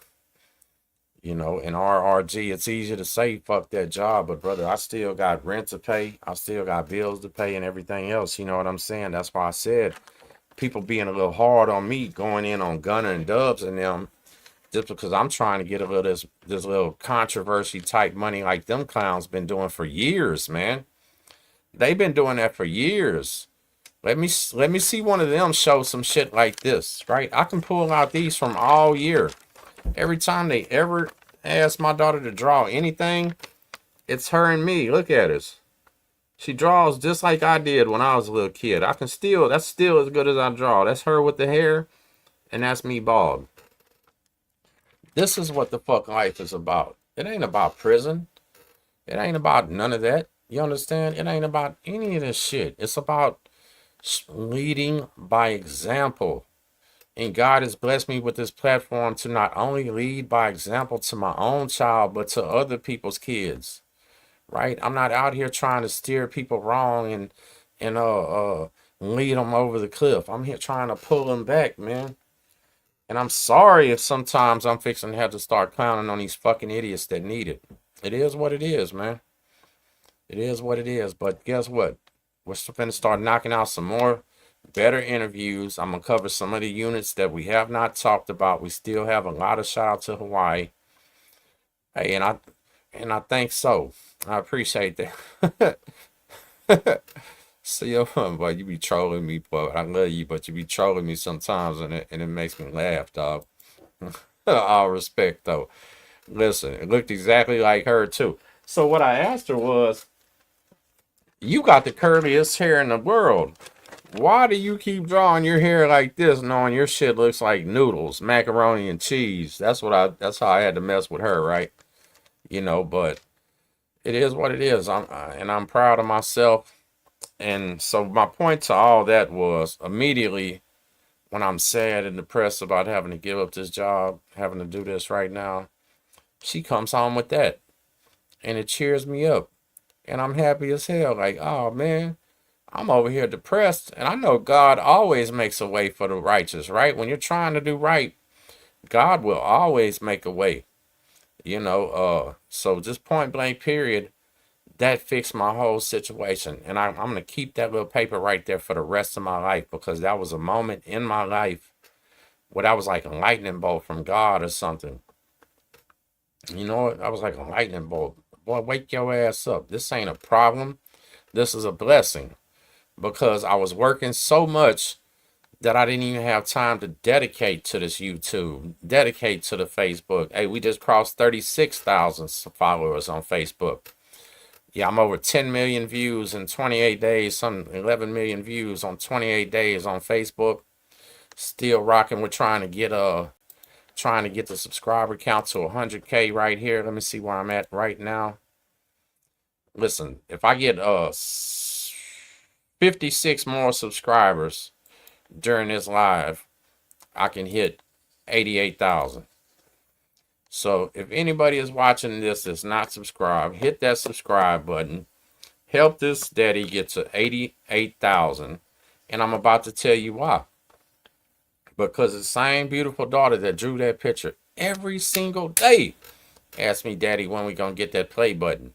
You know, in RRG, it's easy to say, fuck that job. But, brother, I still got rent to pay. I still got bills to pay and everything else. You know what I'm saying? That's why I said people being a little hard on me, going in on Gunner and Dubs and them, just because I'm trying to get a little this little controversy type money like them clowns been doing for years, man. They've been doing that for years. Let me see one of them show some shit like this, right? I can pull out these from all year. Every time they ever ask my daughter to draw anything, it's her and me. Look at us. She draws just like I did when I was a little kid. That's still as good as I draw. That's her with the hair, and that's me bald. This is what the fuck life is about. It ain't about prison. It ain't about none of that. You understand? It ain't about any of this shit. It's about leading by example. And God has blessed me with this platform to not only lead by example to my own child, but to other people's kids. Right? I'm not out here trying to steer people wrong and lead them over the cliff. I'm here trying to pull them back, man. And I'm sorry if sometimes I'm fixing to have to start clowning on these fucking idiots that need it. It is what it is, man. It is what it is. But guess what? We're finna start knocking out some more better interviews. I'm gonna cover some of the units that we have not talked about. We still have a lot of shout out to Hawaii. Hey, and I think so. I appreciate that. See, yo, boy, you be trolling me, boy. I love you, but you be trolling me sometimes, and it makes me laugh, dog. All respect, though. Listen, it looked exactly like her, too. So what I asked her was, you got the curliest hair in the world. Why do you keep drawing your hair like this, knowing your shit looks like noodles, macaroni and cheese? That's how I had to mess with her, right? But it is what it is. I'm proud of myself. And so my point to all that was, immediately when I'm sad and depressed about having to give up this job, having to do this right now, she comes home with that. And it cheers me up. And I'm happy as hell. Like, oh man, I'm over here depressed. And I know God always makes a way for the righteous, right? When you're trying to do right, God will always make a way. So just point blank period, that fixed my whole situation. And I'm going to keep that little paper right there for the rest of my life, because that was a moment in my life where that was like a lightning bolt from God or something. I was like a lightning bolt. Boy, wake your ass up. This ain't a problem. This is a blessing, because I was working so much that I didn't even have time to dedicate to this YouTube, dedicate to the Facebook. Hey, we just crossed 36,000 followers on Facebook. Yeah, I'm over 10 million views in 28 days, some 11 million views on 28 days on Facebook. Still rocking. We're trying to get the subscriber count to 100K right here. Let me see where I'm at right now. Listen, if I get 56 more subscribers during this live, I can hit 88,000. So if anybody is watching this that's not subscribed, hit that subscribe button. Help this daddy get to 88,000. And I'm about to tell you why. Because the same beautiful daughter that drew that picture every single day asked me, Daddy, when we gonna get that play button?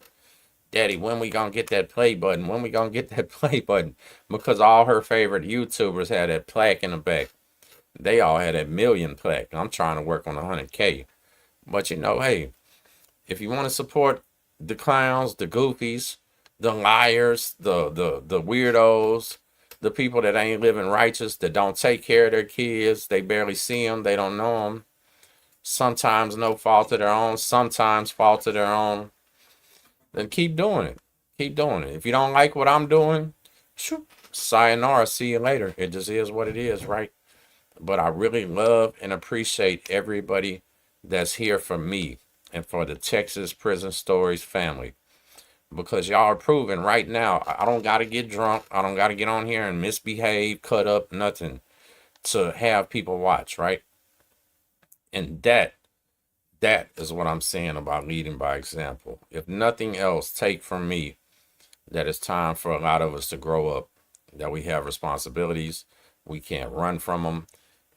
Daddy, when we gonna get that play button? When we gonna get that play button? Because all her favorite YouTubers had that plaque in the back. They all had that million plaque. I'm trying to work on 100K. But hey, if you want to support the clowns, the goofies, the liars, the weirdos, the people that ain't living righteous, that don't take care of their kids, they barely see them, they don't know them, sometimes no fault of their own, sometimes fault of their own, then keep doing it. Keep doing it. If you don't like what I'm doing, sayonara, see you later. It just is what it is, right? But I really love and appreciate everybody that's here for me and for the Texas Prison Stories family, because y'all are proving right now I don't got to get drunk, I don't got to get on here and misbehave, cut up, nothing, to have people watch, right? And that is what I'm saying about leading by example. If nothing else, take from me that it's time for a lot of us to grow up, that we have responsibilities, we can't run from them,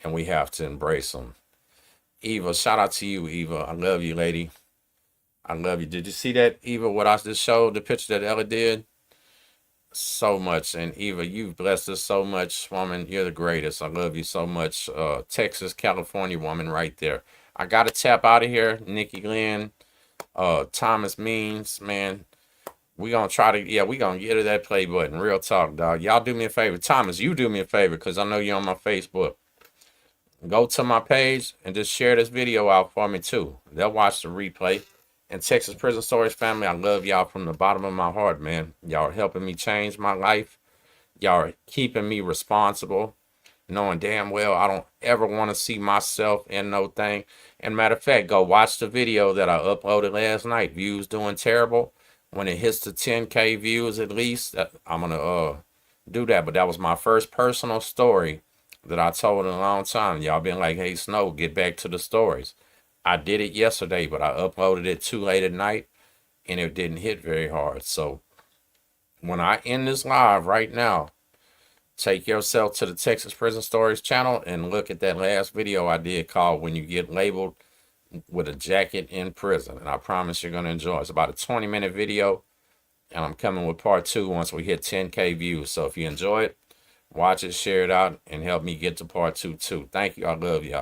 and we have to embrace them. Eva, shout out to you, Eva. I love you, lady. I love you. Did you see that, Eva, what I just showed, the picture that Ella did? So much. And Eva, you've blessed us so much, woman. You're the greatest. I love you so much. Texas, California woman right there. I got to tap out of here. Nikki Glenn, Thomas Means, man. We going to try to, we going to get her that play button. Real talk, dog. Y'all do me a favor. Thomas, you do me a favor, because I know you're on my Facebook. Go to my page and just share this video out for me too. They'll watch the replay. And Texas Prison Stories family, I love y'all from the bottom of my heart, man. Y'all are helping me change my life. Y'all are keeping me responsible, knowing damn well I don't ever want to see myself in no thing. And matter of fact, go watch the video that I uploaded last night. Views doing terrible. When it hits the 10K views at least, I'm going to do that. But that was my first personal story that I told in a long time. Y'all been like, hey, Snow, get back to the stories. I did it yesterday, but I uploaded it too late at night, and it didn't hit very hard. So when I end this live right now, take yourself to the Texas Prison Stories channel and look at that last video I did called When You Get Labeled with a Jacket in Prison. And I promise you're going to enjoy it. It's about a 20-minute video. And I'm coming with part 2 once we hit 10K views. So if you enjoy it, watch it, share it out, and help me get to part 2 too. Thank you. I love y'all.